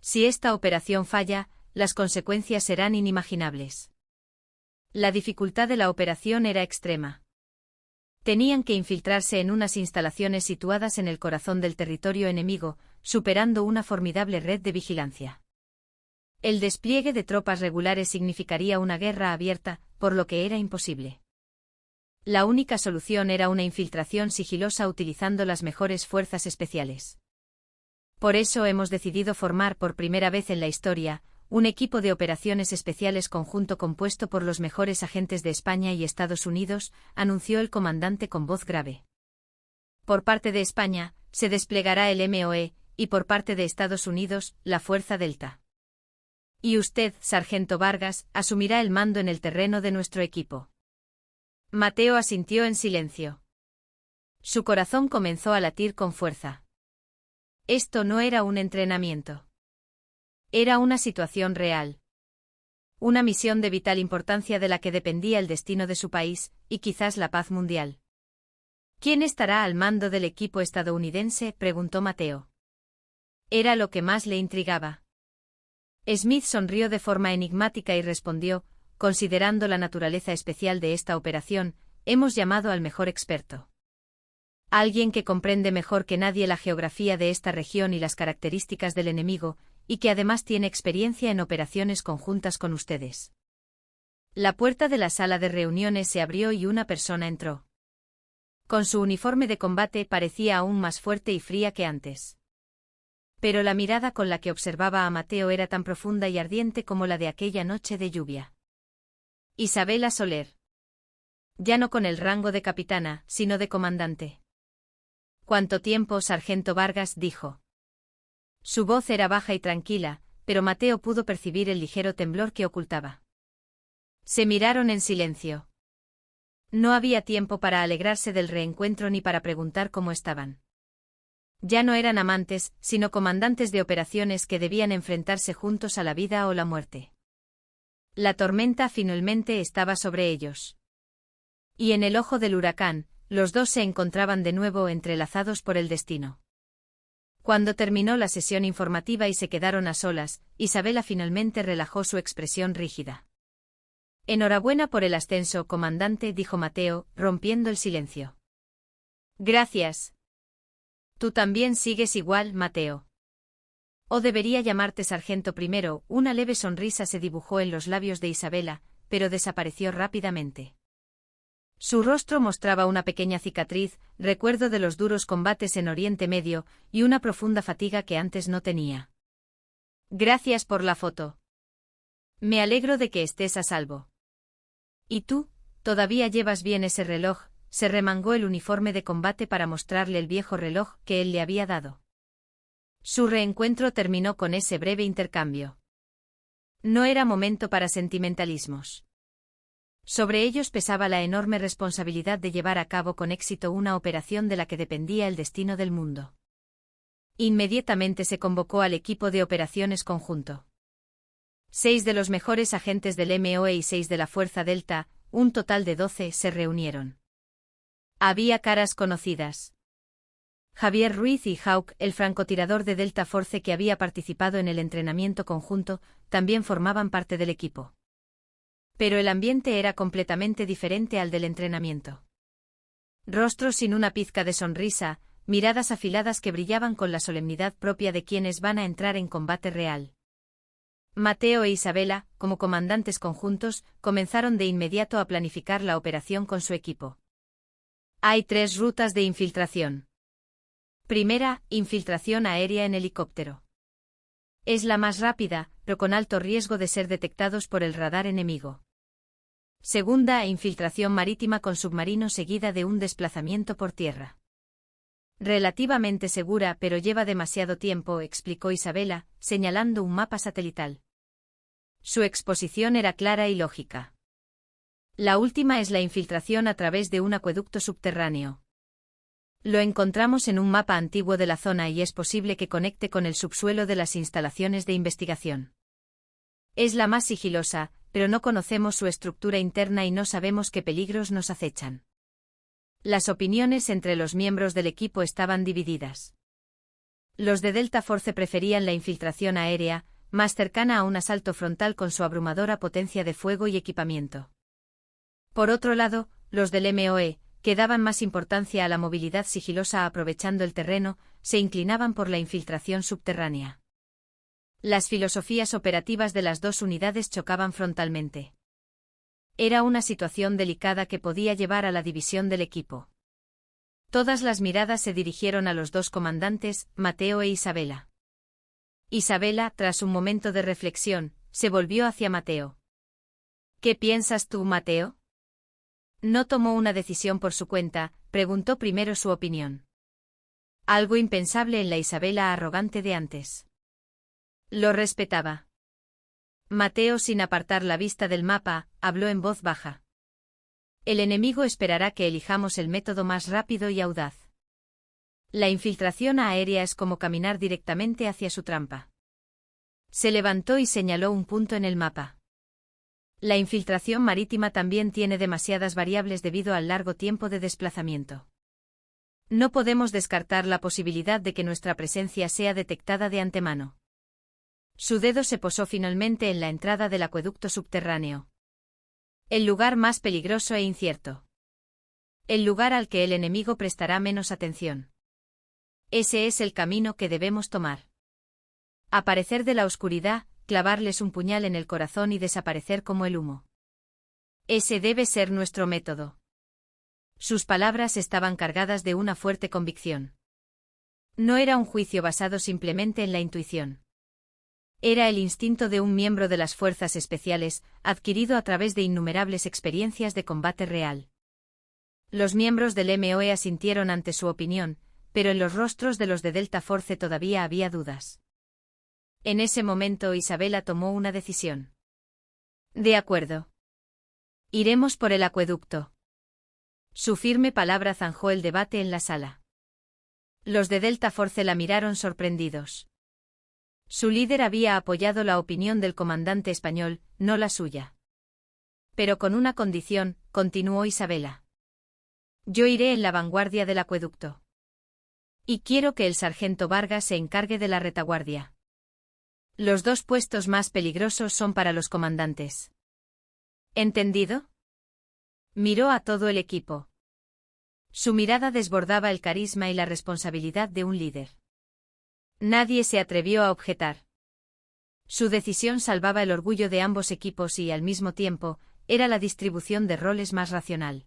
Si esta operación falla, las consecuencias serán inimaginables. La dificultad de la operación era extrema. Tenían que infiltrarse en unas instalaciones situadas en el corazón del territorio enemigo, superando una formidable red de vigilancia. El despliegue de tropas regulares significaría una guerra abierta, por lo que era imposible. La única solución era una infiltración sigilosa utilizando las mejores fuerzas especiales. Por eso hemos decidido formar por primera vez en la historia, un equipo de operaciones especiales conjunto compuesto por los mejores agentes de España y Estados Unidos, anunció el comandante con voz grave. Por parte de España, se desplegará el MOE, y por parte de Estados Unidos, la Fuerza Delta. Y usted, Sargento Vargas, asumirá el mando en el terreno de nuestro equipo. Mateo asintió en silencio. Su corazón comenzó a latir con fuerza. Esto no era un entrenamiento. Era una situación real. Una misión de vital importancia de la que dependía el destino de su país, y quizás la paz mundial. ¿Quién estará al mando del equipo estadounidense?, preguntó Mateo. Era lo que más le intrigaba. Smith sonrió de forma enigmática y respondió, considerando la naturaleza especial de esta operación, hemos llamado al mejor experto. Alguien que comprende mejor que nadie la geografía de esta región y las características del enemigo, y que además tiene experiencia en operaciones conjuntas con ustedes. La puerta de la sala de reuniones se abrió y una persona entró. Con su uniforme de combate parecía aún más fuerte y fría que antes. Pero la mirada con la que observaba a Mateo era tan profunda y ardiente como la de aquella noche de lluvia. Isabela Soler. Ya no con el rango de capitana, sino de comandante. ¿Cuánto tiempo, sargento Vargas?, dijo. Su voz era baja y tranquila, pero Mateo pudo percibir el ligero temblor que ocultaba. Se miraron en silencio. No había tiempo para alegrarse del reencuentro ni para preguntar cómo estaban. Ya no eran amantes, sino comandantes de operaciones que debían enfrentarse juntos a la vida o la muerte. La tormenta finalmente estaba sobre ellos. Y en el ojo del huracán, los dos se encontraban de nuevo entrelazados por el destino. Cuando terminó la sesión informativa y se quedaron a solas, Isabela finalmente relajó su expresión rígida. Enhorabuena por el ascenso, comandante, dijo Mateo, rompiendo el silencio. Gracias. Tú también sigues igual, Mateo. O debería llamarte sargento primero. Una leve sonrisa se dibujó en los labios de Isabela, pero desapareció rápidamente. Su rostro mostraba una pequeña cicatriz, recuerdo de los duros combates en Oriente Medio, y una profunda fatiga que antes no tenía. Gracias por la foto. Me alegro de que estés a salvo. ¿Y tú? ¿Todavía llevas bien ese reloj? Se remangó el uniforme de combate para mostrarle el viejo reloj que él le había dado. Su reencuentro terminó con ese breve intercambio. No era momento para sentimentalismos. Sobre ellos pesaba la enorme responsabilidad de llevar a cabo con éxito una operación de la que dependía el destino del mundo. Inmediatamente se convocó al equipo de operaciones conjunto. 6 de los mejores agentes del MOE y 6 de la Fuerza Delta, un total de 12, se reunieron. Había caras conocidas. Javier Ruiz y Hawk, el francotirador de Delta Force que había participado en el entrenamiento conjunto, también formaban parte del equipo. Pero el ambiente era completamente diferente al del entrenamiento. Rostros sin una pizca de sonrisa, miradas afiladas que brillaban con la solemnidad propia de quienes van a entrar en combate real. Mateo e Isabela, como comandantes conjuntos, comenzaron de inmediato a planificar la operación con su equipo. Hay 3 rutas de infiltración. Primera, infiltración aérea en helicóptero. Es la más rápida, pero con alto riesgo de ser detectados por el radar enemigo. Segunda, infiltración marítima con submarino seguida de un desplazamiento por tierra. Relativamente segura, pero lleva demasiado tiempo, explicó Isabela, señalando un mapa satelital. Su exposición era clara y lógica. La última es la infiltración a través de un acueducto subterráneo. Lo encontramos en un mapa antiguo de la zona y es posible que conecte con el subsuelo de las instalaciones de investigación. Es la más sigilosa, pero no conocemos su estructura interna y no sabemos qué peligros nos acechan. Las opiniones entre los miembros del equipo estaban divididas. Los de Delta Force preferían la infiltración aérea, más cercana a un asalto frontal con su abrumadora potencia de fuego y equipamiento. Por otro lado, los del MOE, que daban más importancia a la movilidad sigilosa aprovechando el terreno, se inclinaban por la infiltración subterránea. Las filosofías operativas de las dos unidades chocaban frontalmente. Era una situación delicada que podía llevar a la división del equipo. Todas las miradas se dirigieron a los dos comandantes, Mateo e Isabela. Isabela, tras un momento de reflexión, se volvió hacia Mateo. ¿Qué piensas tú, Mateo? No tomó una decisión por su cuenta, preguntó primero su opinión. Algo impensable en la Isabela arrogante de antes. Lo respetaba. Mateo, sin apartar la vista del mapa, habló en voz baja. El enemigo esperará que elijamos el método más rápido y audaz. La infiltración aérea es como caminar directamente hacia su trampa. Se levantó y señaló un punto en el mapa. La infiltración marítima también tiene demasiadas variables debido al largo tiempo de desplazamiento. No podemos descartar la posibilidad de que nuestra presencia sea detectada de antemano. Su dedo se posó finalmente en la entrada del acueducto subterráneo. El lugar más peligroso e incierto. El lugar al que el enemigo prestará menos atención. Ese es el camino que debemos tomar. Aparecer de la oscuridad, clavarles un puñal en el corazón y desaparecer como el humo. Ese debe ser nuestro método. Sus palabras estaban cargadas de una fuerte convicción. No era un juicio basado simplemente en la intuición. Era el instinto de un miembro de las fuerzas especiales, adquirido a través de innumerables experiencias de combate real. Los miembros del MOE asintieron ante su opinión, pero en los rostros de los de Delta Force todavía había dudas. En ese momento Isabela tomó una decisión. De acuerdo. Iremos por el acueducto. Su firme palabra zanjó el debate en la sala. Los de Delta Force la miraron sorprendidos. Su líder había apoyado la opinión del comandante español, no la suya. Pero con una condición, continuó Isabela. Yo iré en la vanguardia del acueducto. Y quiero que el sargento Vargas se encargue de la retaguardia. Los dos puestos más peligrosos son para los comandantes. ¿Entendido? Miró a todo el equipo. Su mirada desbordaba el carisma y la responsabilidad de un líder. Nadie se atrevió a objetar. Su decisión salvaba el orgullo de ambos equipos y, al mismo tiempo, era la distribución de roles más racional.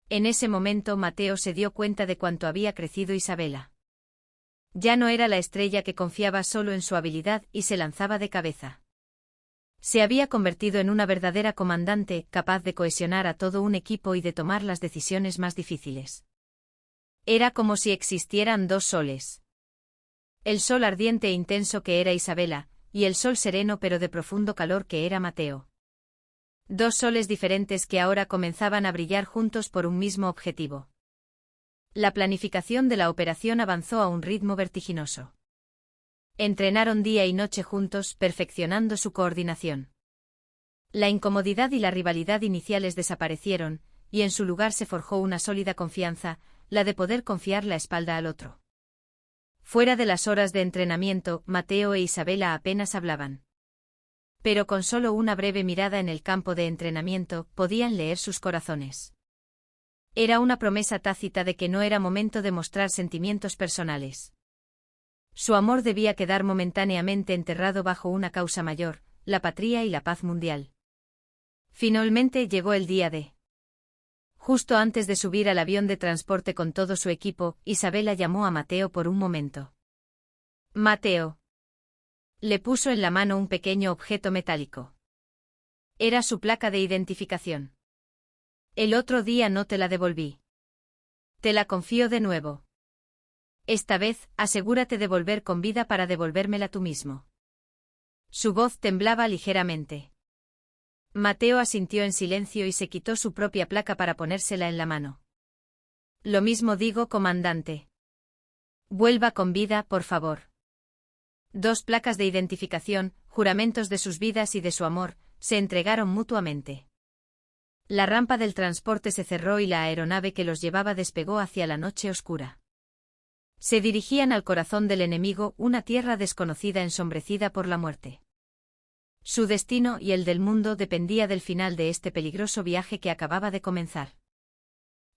En ese momento Mateo se dio cuenta de cuánto había crecido Isabela. Ya no era la estrella que confiaba solo en su habilidad y se lanzaba de cabeza. Se había convertido en una verdadera comandante, capaz de cohesionar a todo un equipo y de tomar las decisiones más difíciles. Era como si existieran dos soles. El sol ardiente e intenso que era Isabela, y el sol sereno pero de profundo calor que era Mateo. Dos soles diferentes que ahora comenzaban a brillar juntos por un mismo objetivo. La planificación de la operación avanzó a un ritmo vertiginoso. Entrenaron día y noche juntos, perfeccionando su coordinación. La incomodidad y la rivalidad iniciales desaparecieron, y en su lugar se forjó una sólida confianza, la de poder confiar la espalda al otro. Fuera de las horas de entrenamiento, Mateo e Isabela apenas hablaban. Pero con solo una breve mirada en el campo de entrenamiento, podían leer sus corazones. Era una promesa tácita de que no era momento de mostrar sentimientos personales. Su amor debía quedar momentáneamente enterrado bajo una causa mayor, la patria y la paz mundial. Finalmente llegó el día D. Justo antes de subir al avión de transporte con todo su equipo, Isabela llamó a Mateo por un momento. Mateo. Le puso en la mano un pequeño objeto metálico. Era su placa de identificación. El otro día no te la devolví. Te la confío de nuevo. Esta vez, asegúrate de volver con vida para devolvérmela tú mismo. Su voz temblaba ligeramente. Mateo asintió en silencio y se quitó su propia placa para ponérsela en la mano. Lo mismo digo, comandante. Vuelva con vida, por favor. Dos placas de identificación, juramentos de sus vidas y de su amor, se entregaron mutuamente. La rampa del transporte se cerró y la aeronave que los llevaba despegó hacia la noche oscura. Se dirigían al corazón del enemigo, una tierra desconocida ensombrecida por la muerte. Su destino y el del mundo dependía del final de este peligroso viaje que acababa de comenzar.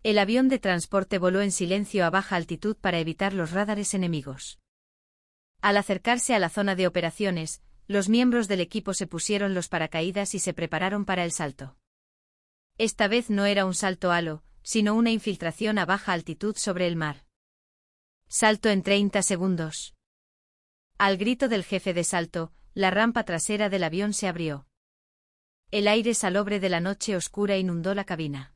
El avión de transporte voló en silencio a baja altitud para evitar los radares enemigos. Al acercarse a la zona de operaciones, los miembros del equipo se pusieron los paracaídas y se prepararon para el salto. Esta vez no era un salto halo, sino una infiltración a baja altitud sobre el mar. Salto en 30 segundos. Al grito del jefe de salto, la rampa trasera del avión se abrió. El aire salobre de la noche oscura inundó la cabina.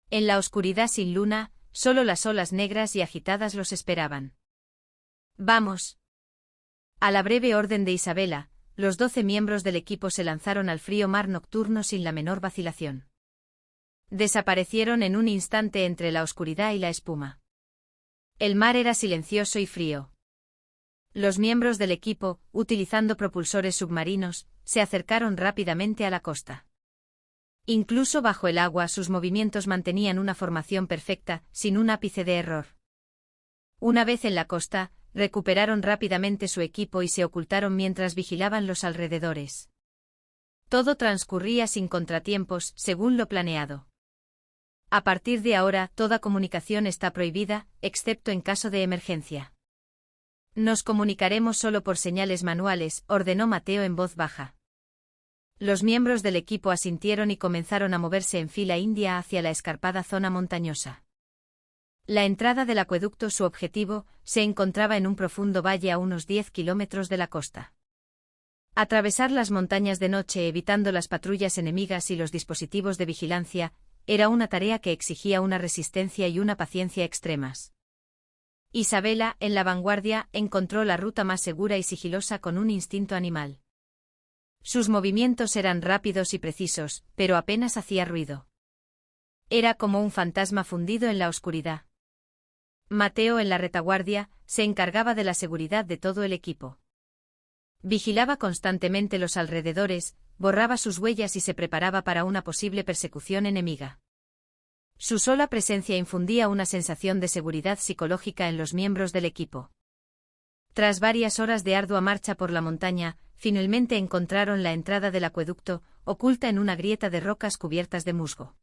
En la oscuridad sin luna, solo las olas negras y agitadas los esperaban. ¡Vamos! A la breve orden de Isabela, los 12 miembros del equipo se lanzaron al frío mar nocturno sin la menor vacilación. Desaparecieron en un instante entre la oscuridad y la espuma. El mar era silencioso y frío. Los miembros del equipo, utilizando propulsores submarinos, se acercaron rápidamente a la costa. Incluso bajo el agua sus movimientos mantenían una formación perfecta, sin un ápice de error. Una vez en la costa, recuperaron rápidamente su equipo y se ocultaron mientras vigilaban los alrededores. Todo transcurría sin contratiempos, según lo planeado. A partir de ahora, toda comunicación está prohibida, excepto en caso de emergencia. Nos comunicaremos solo por señales manuales, ordenó Mateo en voz baja. Los miembros del equipo asintieron y comenzaron a moverse en fila india hacia la escarpada zona montañosa. La entrada del acueducto, su objetivo, se encontraba en un profundo valle a unos 10 kilómetros de la costa. Atravesar las montañas de noche evitando las patrullas enemigas y los dispositivos de vigilancia, era una tarea que exigía una resistencia y una paciencia extremas. Isabela, en la vanguardia, encontró la ruta más segura y sigilosa con un instinto animal. Sus movimientos eran rápidos y precisos, pero apenas hacía ruido. Era como un fantasma fundido en la oscuridad. Mateo, en la retaguardia, se encargaba de la seguridad de todo el equipo. Vigilaba constantemente los alrededores, borraba sus huellas y se preparaba para una posible persecución enemiga. Su sola presencia infundía una sensación de seguridad psicológica en los miembros del equipo. Tras varias horas de ardua marcha por la montaña, finalmente encontraron la entrada del acueducto, oculta en una grieta de rocas cubiertas de musgo.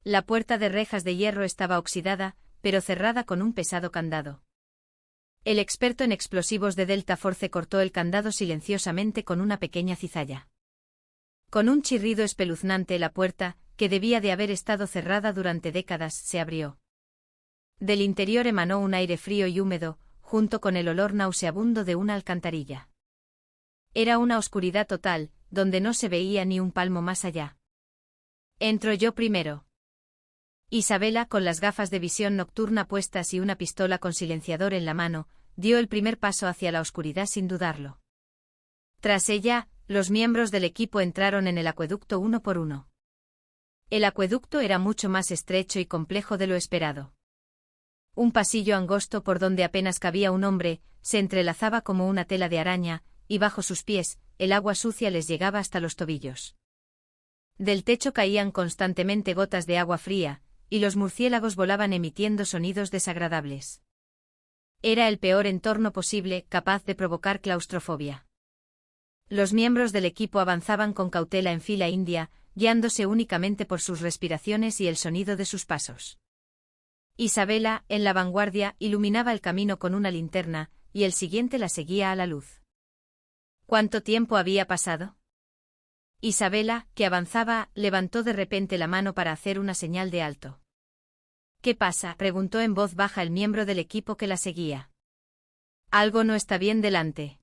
La puerta de rejas de hierro estaba oxidada, pero cerrada con un pesado candado. El experto en explosivos de Delta Force cortó el candado silenciosamente con una pequeña cizalla. Con un chirrido espeluznante, la puerta, que debía de haber estado cerrada durante décadas, se abrió. Del interior emanó un aire frío y húmedo, junto con el olor nauseabundo de una alcantarilla. Era una oscuridad total, donde no se veía ni un palmo más allá. Entro yo primero. Isabela, con las gafas de visión nocturna puestas y una pistola con silenciador en la mano, dio el primer paso hacia la oscuridad sin dudarlo. Tras ella, los miembros del equipo entraron en el acueducto uno por uno. El acueducto era mucho más estrecho y complejo de lo esperado. Un pasillo angosto por donde apenas cabía un hombre, se entrelazaba como una tela de araña, y bajo sus pies, el agua sucia les llegaba hasta los tobillos. Del techo caían constantemente gotas de agua fría, y los murciélagos volaban emitiendo sonidos desagradables. Era el peor entorno posible, capaz de provocar claustrofobia. Los miembros del equipo avanzaban con cautela en fila india, guiándose únicamente por sus respiraciones y el sonido de sus pasos. Isabela, en la vanguardia, iluminaba el camino con una linterna, y el siguiente la seguía a la luz. ¿Cuánto tiempo había pasado? Isabela, que avanzaba, levantó de repente la mano para hacer una señal de alto. ¿Qué pasa?, preguntó en voz baja el miembro del equipo que la seguía. Algo no está bien delante.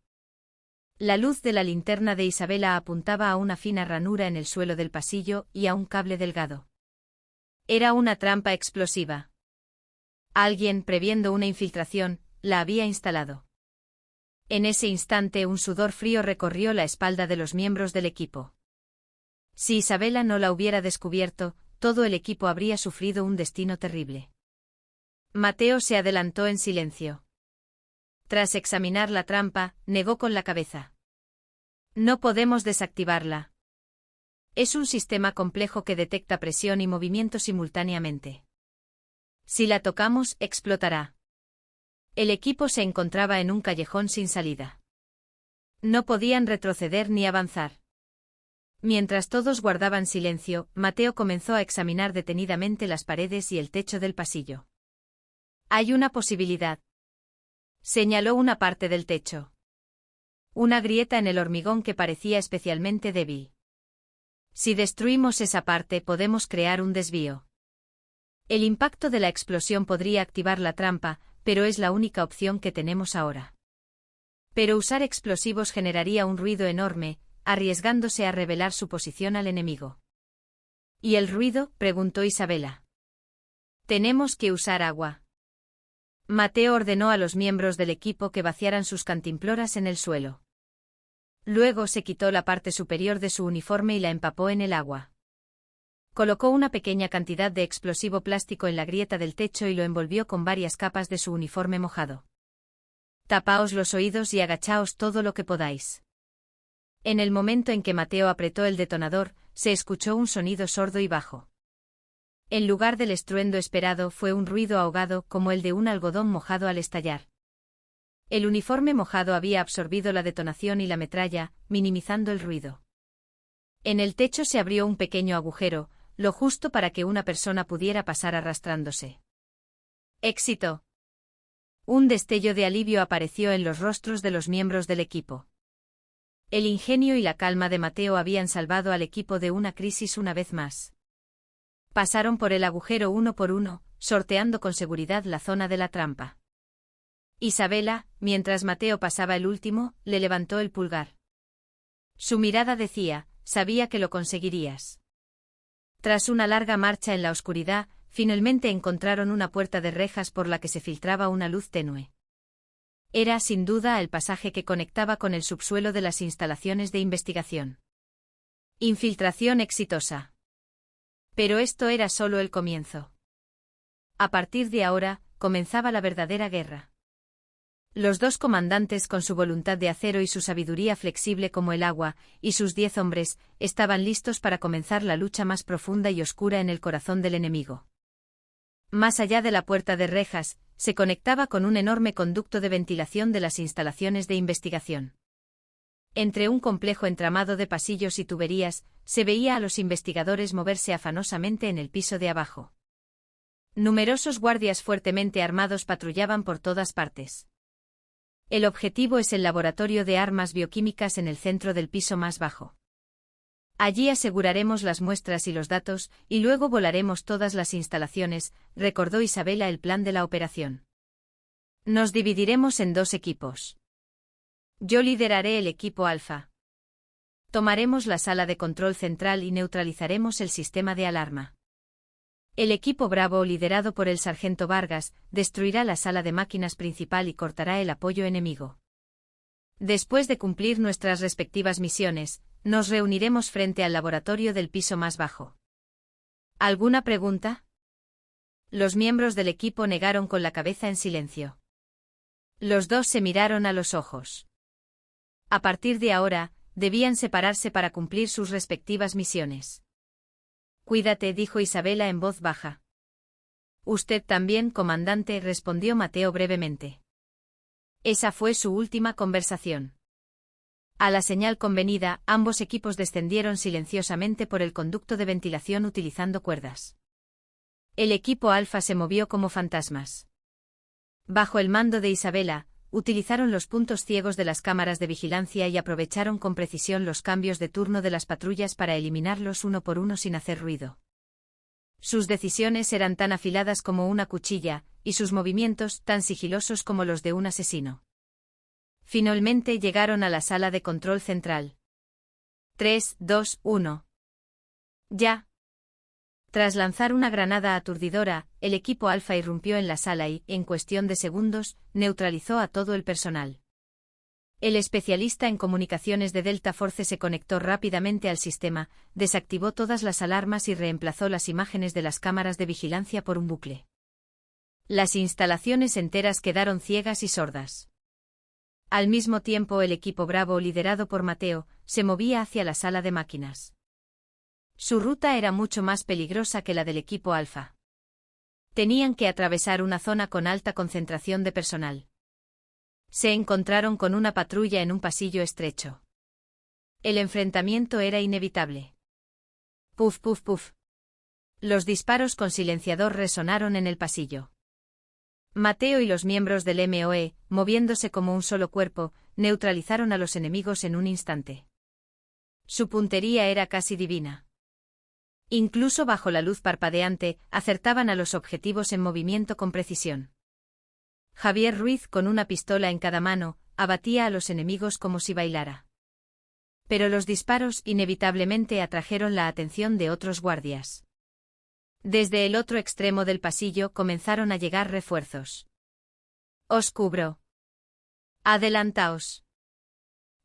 La luz de la linterna de Isabela apuntaba a una fina ranura en el suelo del pasillo y a un cable delgado. Era una trampa explosiva. Alguien, previendo una infiltración, la había instalado. En ese instante un sudor frío recorrió la espalda de los miembros del equipo. Si Isabela no la hubiera descubierto, todo el equipo habría sufrido un destino terrible. Mateo se adelantó en silencio. Tras examinar la trampa, negó con la cabeza. No podemos desactivarla. Es un sistema complejo que detecta presión y movimiento simultáneamente. Si la tocamos, explotará. El equipo se encontraba en un callejón sin salida. No podían retroceder ni avanzar. Mientras todos guardaban silencio, Mateo comenzó a examinar detenidamente las paredes y el techo del pasillo. Hay una posibilidad. Señaló una parte del techo. Una grieta en el hormigón que parecía especialmente débil. Si destruimos esa parte, podemos crear un desvío. El impacto de la explosión podría activar la trampa, pero es la única opción que tenemos ahora. Pero usar explosivos generaría un ruido enorme, arriesgándose a revelar su posición al enemigo. ¿Y el ruido?, preguntó Isabela. Tenemos que usar agua. Mateo ordenó a los miembros del equipo que vaciaran sus cantimploras en el suelo. Luego se quitó la parte superior de su uniforme y la empapó en el agua. Colocó una pequeña cantidad de explosivo plástico en la grieta del techo y lo envolvió con varias capas de su uniforme mojado. Tapaos los oídos y agachaos todo lo que podáis. En el momento en que Mateo apretó el detonador, se escuchó un sonido sordo y bajo. En lugar del estruendo esperado fue un ruido ahogado como el de un algodón mojado al estallar. El uniforme mojado había absorbido la detonación y la metralla, minimizando el ruido. En el techo se abrió un pequeño agujero, lo justo para que una persona pudiera pasar arrastrándose. ¡Éxito! Un destello de alivio apareció en los rostros de los miembros del equipo. El ingenio y la calma de Mateo habían salvado al equipo de una crisis una vez más. Pasaron por el agujero uno por uno, sorteando con seguridad la zona de la trampa. Isabela, mientras Mateo pasaba el último, le levantó el pulgar. Su mirada decía, sabía que lo conseguirías. Tras una larga marcha en la oscuridad, finalmente encontraron una puerta de rejas por la que se filtraba una luz tenue. Era, sin duda, el pasaje que conectaba con el subsuelo de las instalaciones de investigación. Infiltración exitosa. Pero esto era solo el comienzo. A partir de ahora, comenzaba la verdadera guerra. Los dos comandantes, con su voluntad de acero y su sabiduría flexible como el agua, y sus 10 hombres, estaban listos para comenzar la lucha más profunda y oscura en el corazón del enemigo. Más allá de la puerta de rejas, se conectaba con un enorme conducto de ventilación de las instalaciones de investigación. Entre un complejo entramado de pasillos y tuberías, se veía a los investigadores moverse afanosamente en el piso de abajo. Numerosos guardias fuertemente armados patrullaban por todas partes. El objetivo es el laboratorio de armas bioquímicas en el centro del piso más bajo. Allí aseguraremos las muestras y los datos, y luego volaremos todas las instalaciones, recordó Isabela el plan de la operación. Nos dividiremos en 2 equipos. Yo lideraré el equipo Alfa. Tomaremos la sala de control central y neutralizaremos el sistema de alarma. El equipo Bravo, liderado por el sargento Vargas, destruirá la sala de máquinas principal y cortará el apoyo enemigo. Después de cumplir nuestras respectivas misiones, nos reuniremos frente al laboratorio del piso más bajo. ¿Alguna pregunta? Los miembros del equipo negaron con la cabeza en silencio. Los dos se miraron a los ojos. A partir de ahora, debían separarse para cumplir sus respectivas misiones. Cuídate, dijo Isabela en voz baja. Usted también, comandante, respondió Mateo brevemente. Esa fue su última conversación. A la señal convenida, ambos equipos descendieron silenciosamente por el conducto de ventilación utilizando cuerdas. El equipo Alfa se movió como fantasmas. Bajo el mando de Isabela, utilizaron los puntos ciegos de las cámaras de vigilancia y aprovecharon con precisión los cambios de turno de las patrullas para eliminarlos uno por uno sin hacer ruido. Sus decisiones eran tan afiladas como una cuchilla, y sus movimientos tan sigilosos como los de un asesino. Finalmente llegaron a la sala de control central. 3, 2, 1. Ya. Tras lanzar una granada aturdidora, el equipo Alfa irrumpió en la sala y, en cuestión de segundos, neutralizó a todo el personal. El especialista en comunicaciones de Delta Force se conectó rápidamente al sistema, desactivó todas las alarmas y reemplazó las imágenes de las cámaras de vigilancia por un bucle. Las instalaciones enteras quedaron ciegas y sordas. Al mismo tiempo, el equipo Bravo, liderado por Mateo, se movía hacia la sala de máquinas. Su ruta era mucho más peligrosa que la del equipo Alfa. Tenían que atravesar una zona con alta concentración de personal. Se encontraron con una patrulla en un pasillo estrecho. El enfrentamiento era inevitable. Puf, puf, puf. Los disparos con silenciador resonaron en el pasillo. Mateo y los miembros del MOE, moviéndose como un solo cuerpo, neutralizaron a los enemigos en un instante. Su puntería era casi divina. Incluso bajo la luz parpadeante, acertaban a los objetivos en movimiento con precisión. Javier Ruiz, con una pistola en cada mano, abatía a los enemigos como si bailara. Pero los disparos inevitablemente atrajeron la atención de otros guardias. Desde el otro extremo del pasillo comenzaron a llegar refuerzos. «Os cubro. Adelantaos».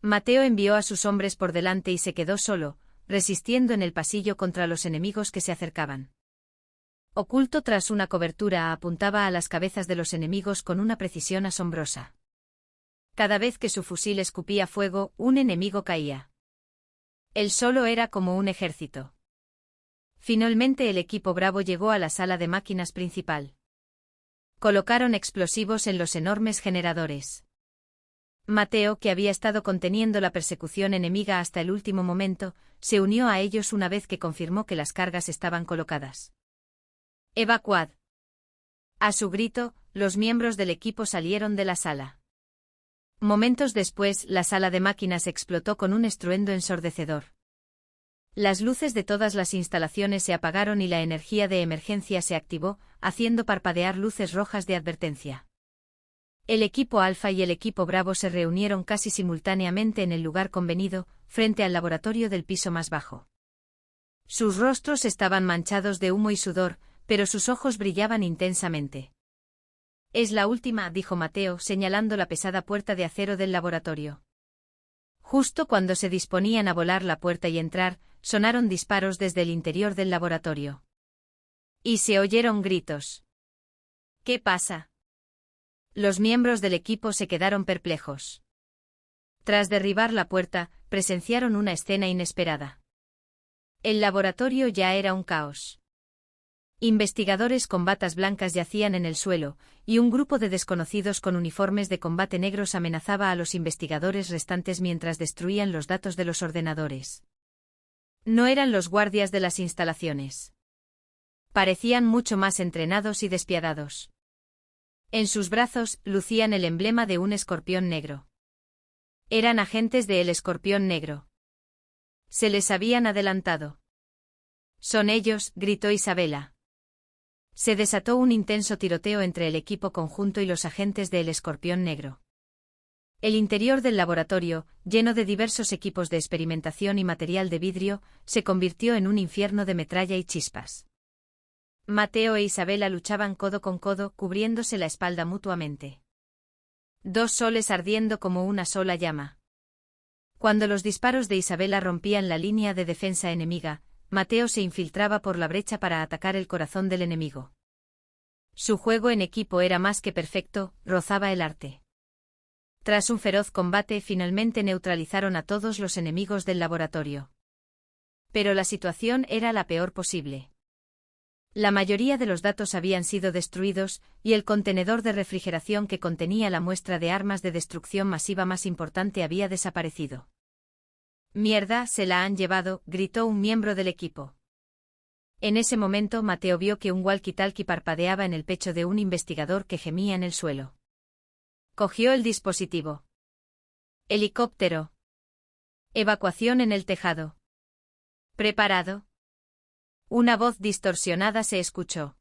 Mateo envió a sus hombres por delante y se quedó solo, resistiendo en el pasillo contra los enemigos que se acercaban. Oculto tras una cobertura, apuntaba a las cabezas de los enemigos con una precisión asombrosa. Cada vez que su fusil escupía fuego, un enemigo caía. Él solo era como un ejército. Finalmente el equipo Bravo llegó a la sala de máquinas principal. Colocaron explosivos en los enormes generadores. Mateo, que había estado conteniendo la persecución enemiga hasta el último momento, se unió a ellos una vez que confirmó que las cargas estaban colocadas. «Evacuad». A su grito, los miembros del equipo salieron de la sala. Momentos después, la sala de máquinas explotó con un estruendo ensordecedor. Las luces de todas las instalaciones se apagaron y la energía de emergencia se activó, haciendo parpadear luces rojas de advertencia. El equipo Alfa y el equipo Bravo se reunieron casi simultáneamente en el lugar convenido, frente al laboratorio del piso más bajo. Sus rostros estaban manchados de humo y sudor, pero sus ojos brillaban intensamente. «Es la última», dijo Mateo, señalando la pesada puerta de acero del laboratorio. Justo cuando se disponían a volar la puerta y entrar, sonaron disparos desde el interior del laboratorio. Y se oyeron gritos. «¿Qué pasa?». Los miembros del equipo se quedaron perplejos. Tras derribar la puerta, presenciaron una escena inesperada. El laboratorio ya era un caos. Investigadores con batas blancas yacían en el suelo, y un grupo de desconocidos con uniformes de combate negros amenazaba a los investigadores restantes mientras destruían los datos de los ordenadores. No eran los guardias de las instalaciones. Parecían mucho más entrenados y despiadados. En sus brazos lucían el emblema de un escorpión negro. Eran agentes de El Escorpión Negro. Se les habían adelantado. «Son ellos», gritó Isabela. Se desató un intenso tiroteo entre el equipo conjunto y los agentes de El Escorpión Negro. El interior del laboratorio, lleno de diversos equipos de experimentación y material de vidrio, se convirtió en un infierno de metralla y chispas. Mateo e Isabela luchaban codo con codo, cubriéndose la espalda mutuamente. Dos soles ardiendo como una sola llama. Cuando los disparos de Isabela rompían la línea de defensa enemiga, Mateo se infiltraba por la brecha para atacar el corazón del enemigo. Su juego en equipo era más que perfecto, rozaba el arte. Tras un feroz combate, finalmente neutralizaron a todos los enemigos del laboratorio. Pero la situación era la peor posible. La mayoría de los datos habían sido destruidos, y el contenedor de refrigeración que contenía la muestra de armas de destrucción masiva más importante había desaparecido. «Mierda, se la han llevado», gritó un miembro del equipo. En ese momento Mateo vio que un walkie-talkie parpadeaba en el pecho de un investigador que gemía en el suelo. Cogió el dispositivo. «Helicóptero. Evacuación en el tejado». «¿Preparado?». Una voz distorsionada se escuchó.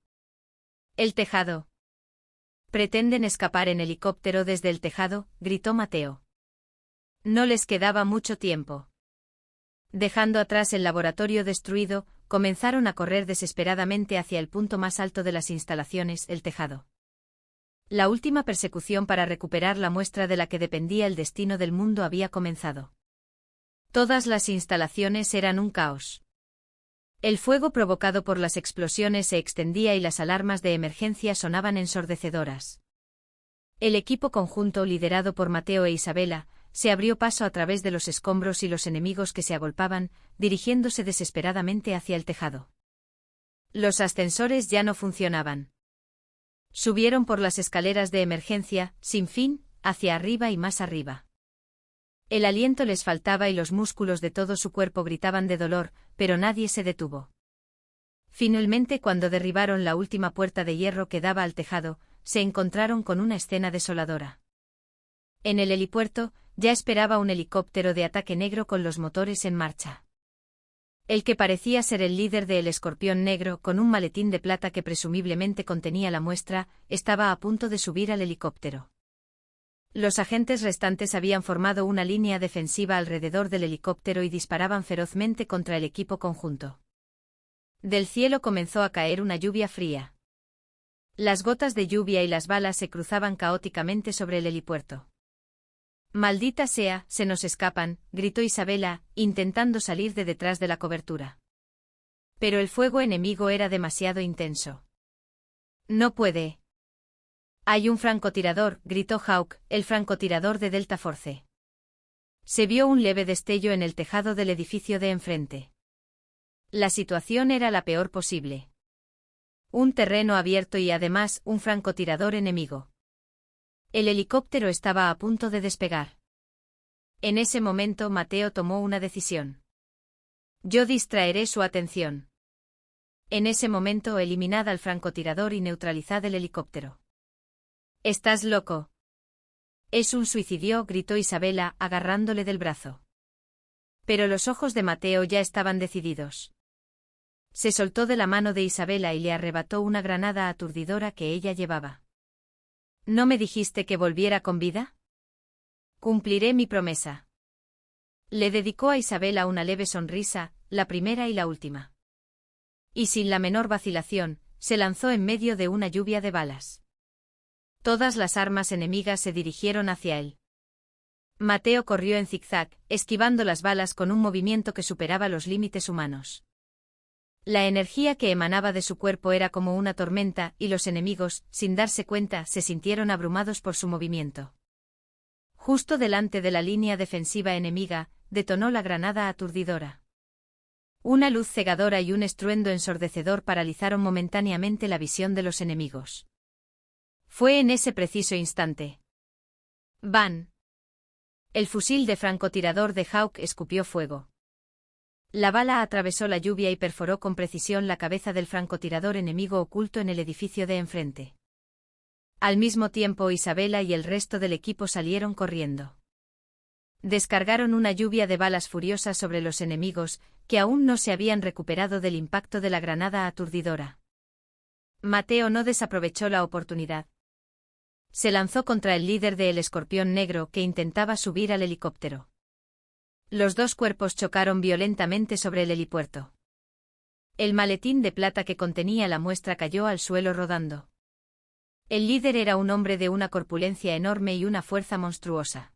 «El tejado». «Pretenden escapar en helicóptero desde el tejado», gritó Mateo. No les quedaba mucho tiempo. Dejando atrás el laboratorio destruido, comenzaron a correr desesperadamente hacia el punto más alto de las instalaciones, el tejado. La última persecución para recuperar la muestra de la que dependía el destino del mundo había comenzado. Todas las instalaciones eran un caos. El fuego provocado por las explosiones se extendía y las alarmas de emergencia sonaban ensordecedoras. El equipo conjunto, liderado por Mateo e Isabela, se abrió paso a través de los escombros y los enemigos que se agolpaban, dirigiéndose desesperadamente hacia el tejado. Los ascensores ya no funcionaban. Subieron por las escaleras de emergencia, sin fin, hacia arriba y más arriba. El aliento les faltaba y los músculos de todo su cuerpo gritaban de dolor, pero nadie se detuvo. Finalmente, cuando derribaron la última puerta de hierro que daba al tejado, se encontraron con una escena desoladora. En el helipuerto, ya esperaba un helicóptero de ataque negro con los motores en marcha. El que parecía ser el líder de El Escorpión Negro, con un maletín de plata que presumiblemente contenía la muestra, estaba a punto de subir al helicóptero. Los agentes restantes habían formado una línea defensiva alrededor del helicóptero y disparaban ferozmente contra el equipo conjunto. Del cielo comenzó a caer una lluvia fría. Las gotas de lluvia y las balas se cruzaban caóticamente sobre el helipuerto. «Maldita sea, se nos escapan», gritó Isabela, intentando salir de detrás de la cobertura. Pero el fuego enemigo era demasiado intenso. «No puede». «Hay un francotirador», gritó Hawk, el francotirador de Delta Force. Se vio un leve destello en el tejado del edificio de enfrente. La situación era la peor posible. Un terreno abierto y además un francotirador enemigo. El helicóptero estaba a punto de despegar. En ese momento Mateo tomó una decisión. Yo distraeré su atención. En ese momento eliminad al francotirador y neutralizad el helicóptero. ¿Estás loco? Es un suicidio, gritó Isabela, agarrándole del brazo. Pero los ojos de Mateo ya estaban decididos. Se soltó de la mano de Isabela y le arrebató una granada aturdidora que ella llevaba. ¿No me dijiste que volviera con vida? Cumpliré mi promesa. Le dedicó a Isabela una leve sonrisa, la primera y la última. Y sin la menor vacilación, se lanzó en medio de una lluvia de balas. Todas las armas enemigas se dirigieron hacia él. Mateo corrió en zigzag, esquivando las balas con un movimiento que superaba los límites humanos. La energía que emanaba de su cuerpo era como una tormenta, y los enemigos, sin darse cuenta, se sintieron abrumados por su movimiento. Justo delante de la línea defensiva enemiga, detonó la granada aturdidora. Una luz cegadora y un estruendo ensordecedor paralizaron momentáneamente la visión de los enemigos. Fue en ese preciso instante. ¡Van! El fusil de francotirador de Hawk escupió fuego. La bala atravesó la lluvia y perforó con precisión la cabeza del francotirador enemigo oculto en el edificio de enfrente. Al mismo tiempo Isabela y el resto del equipo salieron corriendo. Descargaron una lluvia de balas furiosas sobre los enemigos, que aún no se habían recuperado del impacto de la granada aturdidora. Mateo no desaprovechó la oportunidad. Se lanzó contra el líder del Escorpión Negro que intentaba subir al helicóptero. Los dos cuerpos chocaron violentamente sobre el helipuerto. El maletín de plata que contenía la muestra cayó al suelo rodando. El líder era un hombre de una corpulencia enorme y una fuerza monstruosa.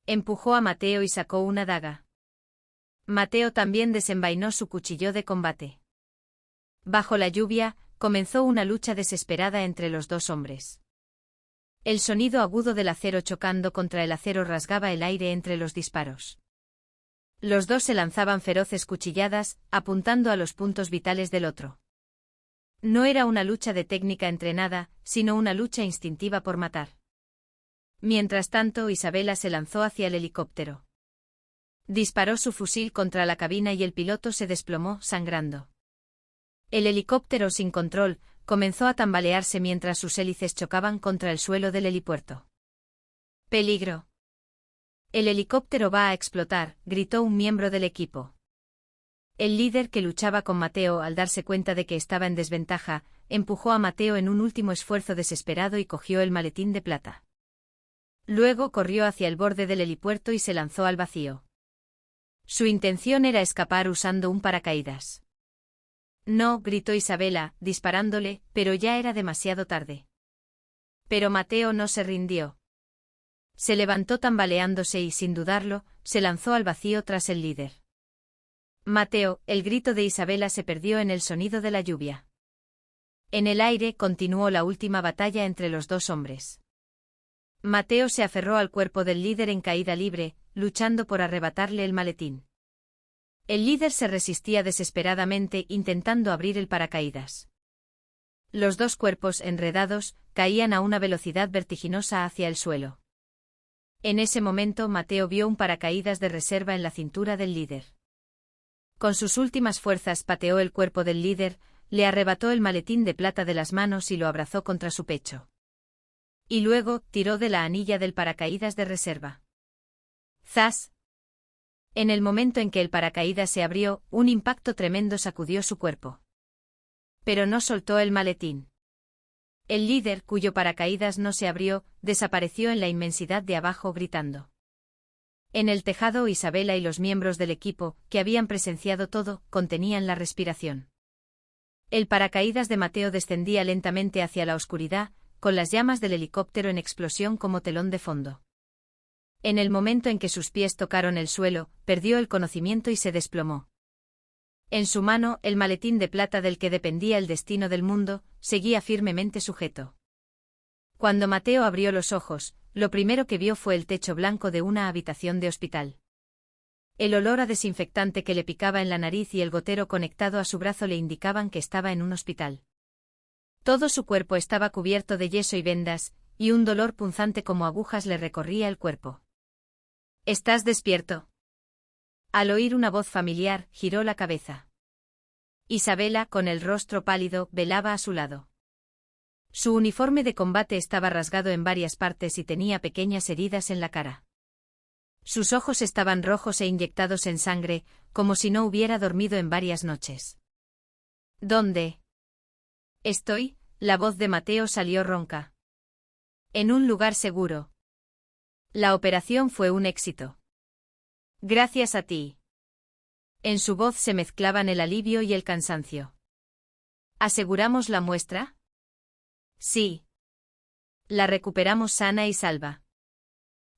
Empujó a Mateo y sacó una daga. Mateo también desenvainó su cuchillo de combate. Bajo la lluvia, comenzó una lucha desesperada entre los dos hombres. El sonido agudo del acero chocando contra el acero rasgaba el aire entre los disparos. Los dos se lanzaban feroces cuchilladas, apuntando a los puntos vitales del otro. No era una lucha de técnica entrenada, sino una lucha instintiva por matar. Mientras tanto, Isabela se lanzó hacia el helicóptero. Disparó su fusil contra la cabina y el piloto se desplomó, sangrando. El helicóptero, sin control, comenzó a tambalearse mientras sus hélices chocaban contra el suelo del helipuerto. ¡Peligro! El helicóptero va a explotar, gritó un miembro del equipo. El líder que luchaba con Mateo, al darse cuenta de que estaba en desventaja, empujó a Mateo en un último esfuerzo desesperado y cogió el maletín de plata. Luego corrió hacia el borde del helipuerto y se lanzó al vacío. Su intención era escapar usando un paracaídas. No, gritó Isabela, disparándole, pero ya era demasiado tarde. Pero Mateo no se rindió. Se levantó tambaleándose y, sin dudarlo, se lanzó al vacío tras el líder. Mateo, el grito de Isabela se perdió en el sonido de la lluvia. En el aire continuó la última batalla entre los dos hombres. Mateo se aferró al cuerpo del líder en caída libre, luchando por arrebatarle el maletín. El líder se resistía desesperadamente intentando abrir el paracaídas. Los dos cuerpos enredados caían a una velocidad vertiginosa hacia el suelo. En ese momento Mateo vio un paracaídas de reserva en la cintura del líder. Con sus últimas fuerzas pateó el cuerpo del líder, le arrebató el maletín de plata de las manos y lo abrazó contra su pecho. Y luego tiró de la anilla del paracaídas de reserva. ¡Zas! En el momento en que el paracaídas se abrió, un impacto tremendo sacudió su cuerpo. Pero no soltó el maletín. El líder, cuyo paracaídas no se abrió, desapareció en la inmensidad de abajo gritando. En el tejado Isabela y los miembros del equipo, que habían presenciado todo, contenían la respiración. El paracaídas de Mateo descendía lentamente hacia la oscuridad, con las llamas del helicóptero en explosión como telón de fondo. En el momento en que sus pies tocaron el suelo, perdió el conocimiento y se desplomó. En su mano, el maletín de plata del que dependía el destino del mundo, seguía firmemente sujeto. Cuando Mateo abrió los ojos, lo primero que vio fue el techo blanco de una habitación de hospital. El olor a desinfectante que le picaba en la nariz y el gotero conectado a su brazo le indicaban que estaba en un hospital. Todo su cuerpo estaba cubierto de yeso y vendas, y un dolor punzante como agujas le recorría el cuerpo. ¿Estás despierto? Al oír una voz familiar, giró la cabeza. Isabela, con el rostro pálido, velaba a su lado. Su uniforme de combate estaba rasgado en varias partes y tenía pequeñas heridas en la cara. Sus ojos estaban rojos e inyectados en sangre, como si no hubiera dormido en varias noches. ¿Dónde estoy? La voz de Mateo salió ronca. En un lugar seguro. La operación fue un éxito. Gracias a ti. En su voz se mezclaban el alivio y el cansancio. ¿Aseguramos la muestra? Sí. La recuperamos sana y salva.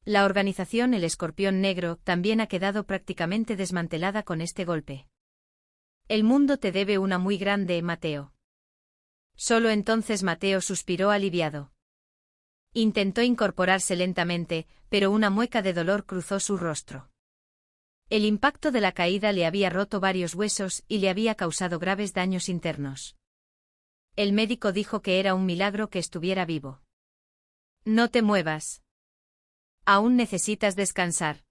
La organización El Escorpión Negro también ha quedado prácticamente desmantelada con este golpe. El mundo te debe una muy grande, Mateo. Solo entonces Mateo suspiró aliviado. Intentó incorporarse lentamente, pero una mueca de dolor cruzó su rostro. El impacto de la caída le había roto varios huesos y le había causado graves daños internos. El médico dijo que era un milagro que estuviera vivo. No te muevas. Aún necesitas descansar.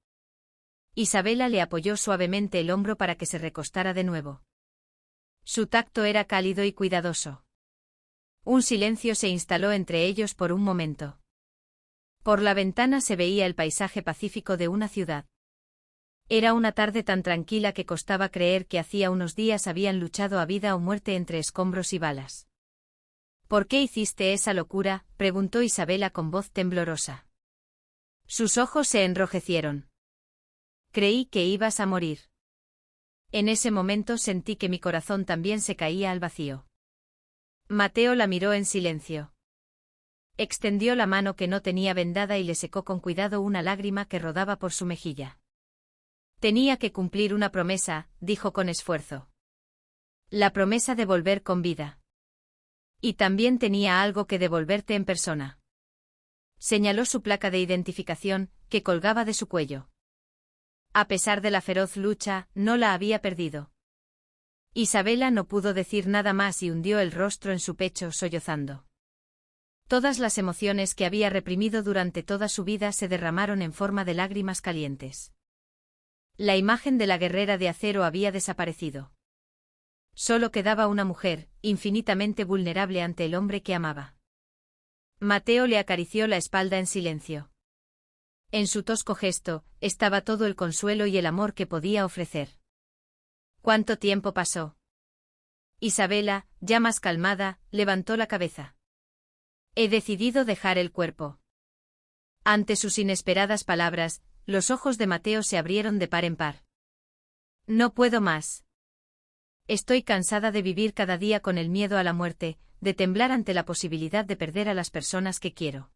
Isabela le apoyó suavemente el hombro para que se recostara de nuevo. Su tacto era cálido y cuidadoso. Un silencio se instaló entre ellos por un momento. Por la ventana se veía el paisaje pacífico de una ciudad. Era una tarde tan tranquila que costaba creer que hacía unos días habían luchado a vida o muerte entre escombros y balas. ¿Por qué hiciste esa locura?, preguntó Isabela con voz temblorosa. Sus ojos se enrojecieron. Creí que ibas a morir. En ese momento sentí que mi corazón también se caía al vacío. Mateo la miró en silencio. Extendió la mano que no tenía vendada y le secó con cuidado una lágrima que rodaba por su mejilla. Tenía que cumplir una promesa, dijo con esfuerzo. La promesa de volver con vida. Y también tenía algo que devolverte en persona. Señaló su placa de identificación, que colgaba de su cuello. A pesar de la feroz lucha, no la había perdido. Isabela no pudo decir nada más y hundió el rostro en su pecho sollozando. Todas las emociones que había reprimido durante toda su vida se derramaron en forma de lágrimas calientes. La imagen de la guerrera de acero había desaparecido. Solo quedaba una mujer, infinitamente vulnerable ante el hombre que amaba. Mateo le acarició la espalda en silencio. En su tosco gesto, estaba todo el consuelo y el amor que podía ofrecer. ¿Cuánto tiempo pasó? Isabela, ya más calmada, levantó la cabeza. He decidido dejar el cuerpo. Ante sus inesperadas palabras, los ojos de Mateo se abrieron de par en par. No puedo más. Estoy cansada de vivir cada día con el miedo a la muerte, de temblar ante la posibilidad de perder a las personas que quiero.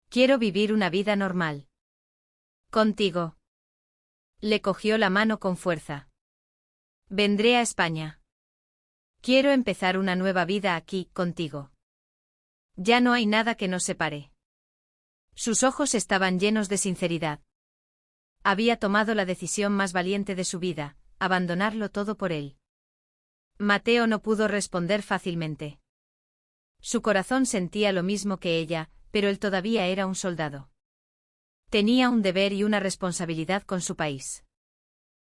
Quiero vivir una vida normal. Contigo. Le cogió la mano con fuerza. Vendré a España. Quiero empezar una nueva vida aquí, contigo. Ya no hay nada que nos separe. Sus ojos estaban llenos de sinceridad. Había tomado la decisión más valiente de su vida, abandonarlo todo por él. Mateo no pudo responder fácilmente. Su corazón sentía lo mismo que ella, pero él todavía era un soldado. Tenía un deber y una responsabilidad con su país.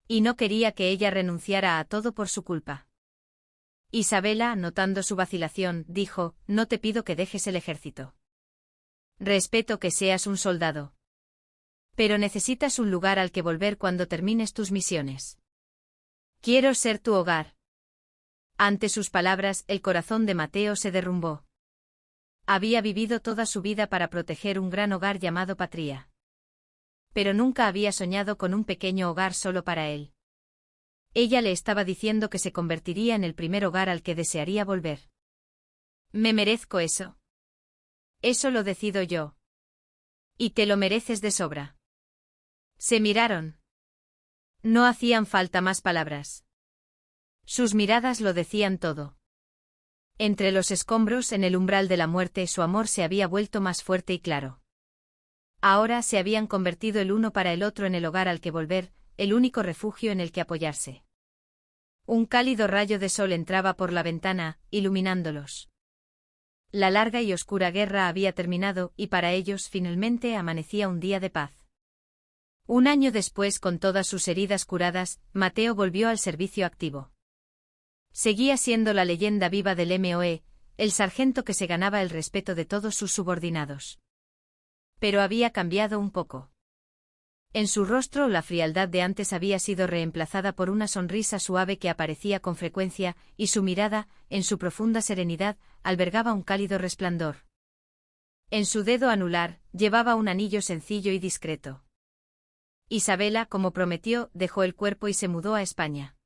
Y no quería que ella renunciara a todo por su culpa. Isabela, notando su vacilación, dijo, no te pido que dejes el ejército. Respeto que seas un soldado. Pero necesitas un lugar al que volver cuando termines tus misiones. Quiero ser tu hogar. Ante sus palabras, el corazón de Mateo se derrumbó. Había vivido toda su vida para proteger un gran hogar llamado patria. Pero nunca había soñado con un pequeño hogar solo para él. Ella le estaba diciendo que se convertiría en el primer hogar al que desearía volver. ¿Me merezco eso? Eso lo decido yo. Y te lo mereces de sobra. Se miraron. No hacían falta más palabras. Sus miradas lo decían todo. Entre los escombros en el umbral de la muerte su amor se había vuelto más fuerte y claro. Ahora se habían convertido el uno para el otro en el hogar al que volver, el único refugio en el que apoyarse. Un cálido rayo de sol entraba por la ventana, iluminándolos. La larga y oscura guerra había terminado y para ellos finalmente amanecía un día de paz. Un año después, con todas sus heridas curadas, Mateo volvió al servicio activo. Seguía siendo la leyenda viva del MOE, el sargento que se ganaba el respeto de todos sus subordinados. Pero había cambiado un poco. En su rostro la frialdad de antes había sido reemplazada por una sonrisa suave que aparecía con frecuencia, y su mirada, en su profunda serenidad, albergaba un cálido resplandor. En su dedo anular, llevaba un anillo sencillo y discreto. Isabela, como prometió, dejó el cuerpo y se mudó a España.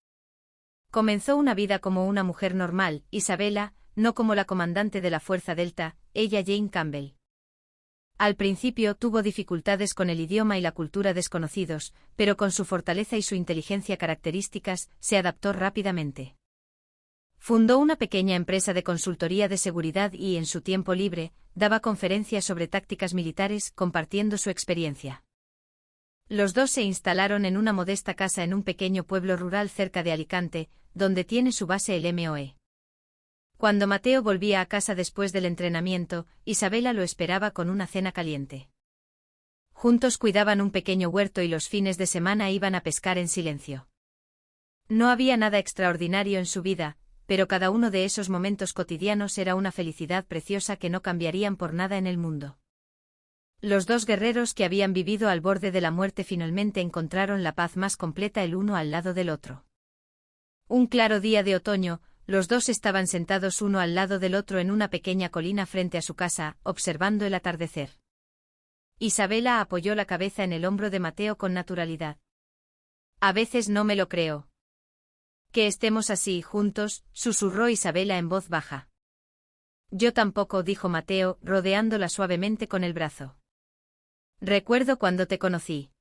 Comenzó una vida como una mujer normal, Isabela, no como la comandante de la Fuerza Delta, ella Jane Campbell. Al principio tuvo dificultades con el idioma y la cultura desconocidos, pero con su fortaleza y su inteligencia características, se adaptó rápidamente. Fundó una pequeña empresa de consultoría de seguridad y, en su tiempo libre, daba conferencias sobre tácticas militares, compartiendo su experiencia. Los dos se instalaron en una modesta casa en un pequeño pueblo rural cerca de Alicante, donde tiene su base el MOE. Cuando Mateo volvía a casa después del entrenamiento, Isabela lo esperaba con una cena caliente. Juntos cuidaban un pequeño huerto y los fines de semana iban a pescar en silencio. No había nada extraordinario en su vida, pero cada uno de esos momentos cotidianos era una felicidad preciosa que no cambiarían por nada en el mundo. Los dos guerreros que habían vivido al borde de la muerte finalmente encontraron la paz más completa el uno al lado del otro. Un claro día de otoño, los dos estaban sentados uno al lado del otro en una pequeña colina frente a su casa, observando el atardecer. Isabela apoyó la cabeza en el hombro de Mateo con naturalidad. A veces no me lo creo. Que estemos así juntos, susurró Isabela en voz baja. Yo tampoco, dijo Mateo, rodeándola suavemente con el brazo. Recuerdo cuando te conocí.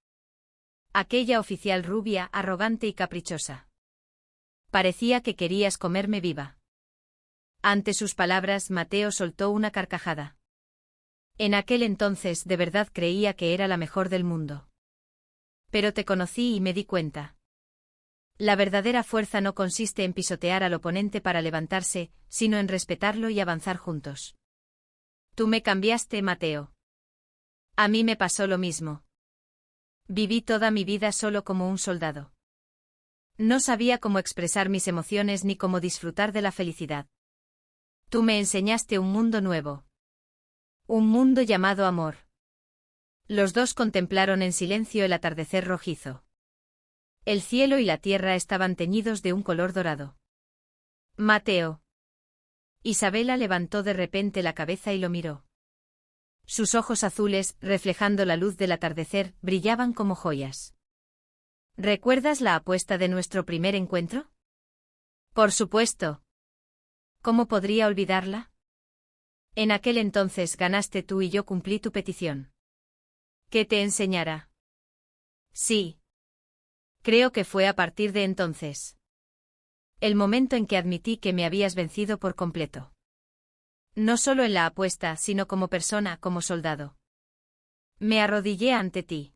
Aquella oficial rubia, arrogante y caprichosa. Parecía que querías comerme viva. Ante sus palabras, Mateo soltó una carcajada. En aquel entonces de verdad creía que era la mejor del mundo. Pero te conocí y me di cuenta. La verdadera fuerza no consiste en pisotear al oponente para levantarse, sino en respetarlo y avanzar juntos. Tú me cambiaste, Mateo. A mí me pasó lo mismo. Viví toda mi vida solo como un soldado. No sabía cómo expresar mis emociones ni cómo disfrutar de la felicidad. Tú me enseñaste un mundo nuevo. Un mundo llamado amor. Los dos contemplaron en silencio el atardecer rojizo. El cielo y la tierra estaban teñidos de un color dorado. Mateo. Isabela levantó de repente la cabeza y lo miró. Sus ojos azules, reflejando la luz del atardecer, brillaban como joyas. ¿Recuerdas la apuesta de nuestro primer encuentro? Por supuesto. ¿Cómo podría olvidarla? En aquel entonces ganaste tú y yo cumplí tu petición. ¿Qué te enseñara? Sí. Creo que fue a partir de entonces. El momento en que admití que me habías vencido por completo. No solo en la apuesta, sino como persona, como soldado. Me arrodillé ante ti.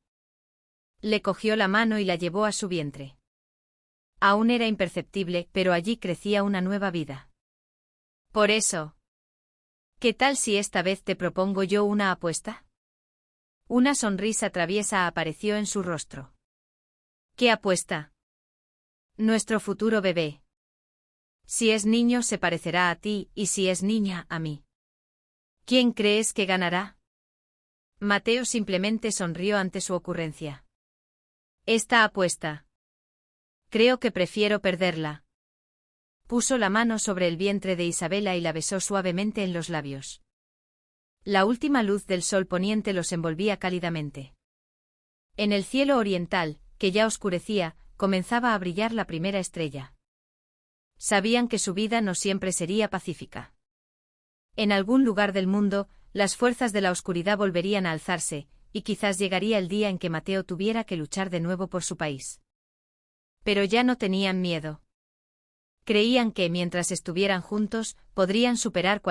Le cogió la mano y la llevó a su vientre. Aún era imperceptible, pero allí crecía una nueva vida. Por eso. ¿Qué tal si esta vez te propongo yo una apuesta? Una sonrisa traviesa apareció en su rostro. ¿Qué apuesta? Nuestro futuro bebé. Si es niño se parecerá a ti, y si es niña, a mí. ¿Quién crees que ganará? Mateo simplemente sonrió ante su ocurrencia. Esta apuesta. Creo que prefiero perderla. Puso la mano sobre el vientre de Isabela y la besó suavemente en los labios. La última luz del sol poniente los envolvía cálidamente. En el cielo oriental, que ya oscurecía, comenzaba a brillar la primera estrella. Sabían que su vida no siempre sería pacífica. En algún lugar del mundo, las fuerzas de la oscuridad volverían a alzarse, y quizás llegaría el día en que Mateo tuviera que luchar de nuevo por su país. Pero ya no tenían miedo. Creían que, mientras estuvieran juntos, podrían superar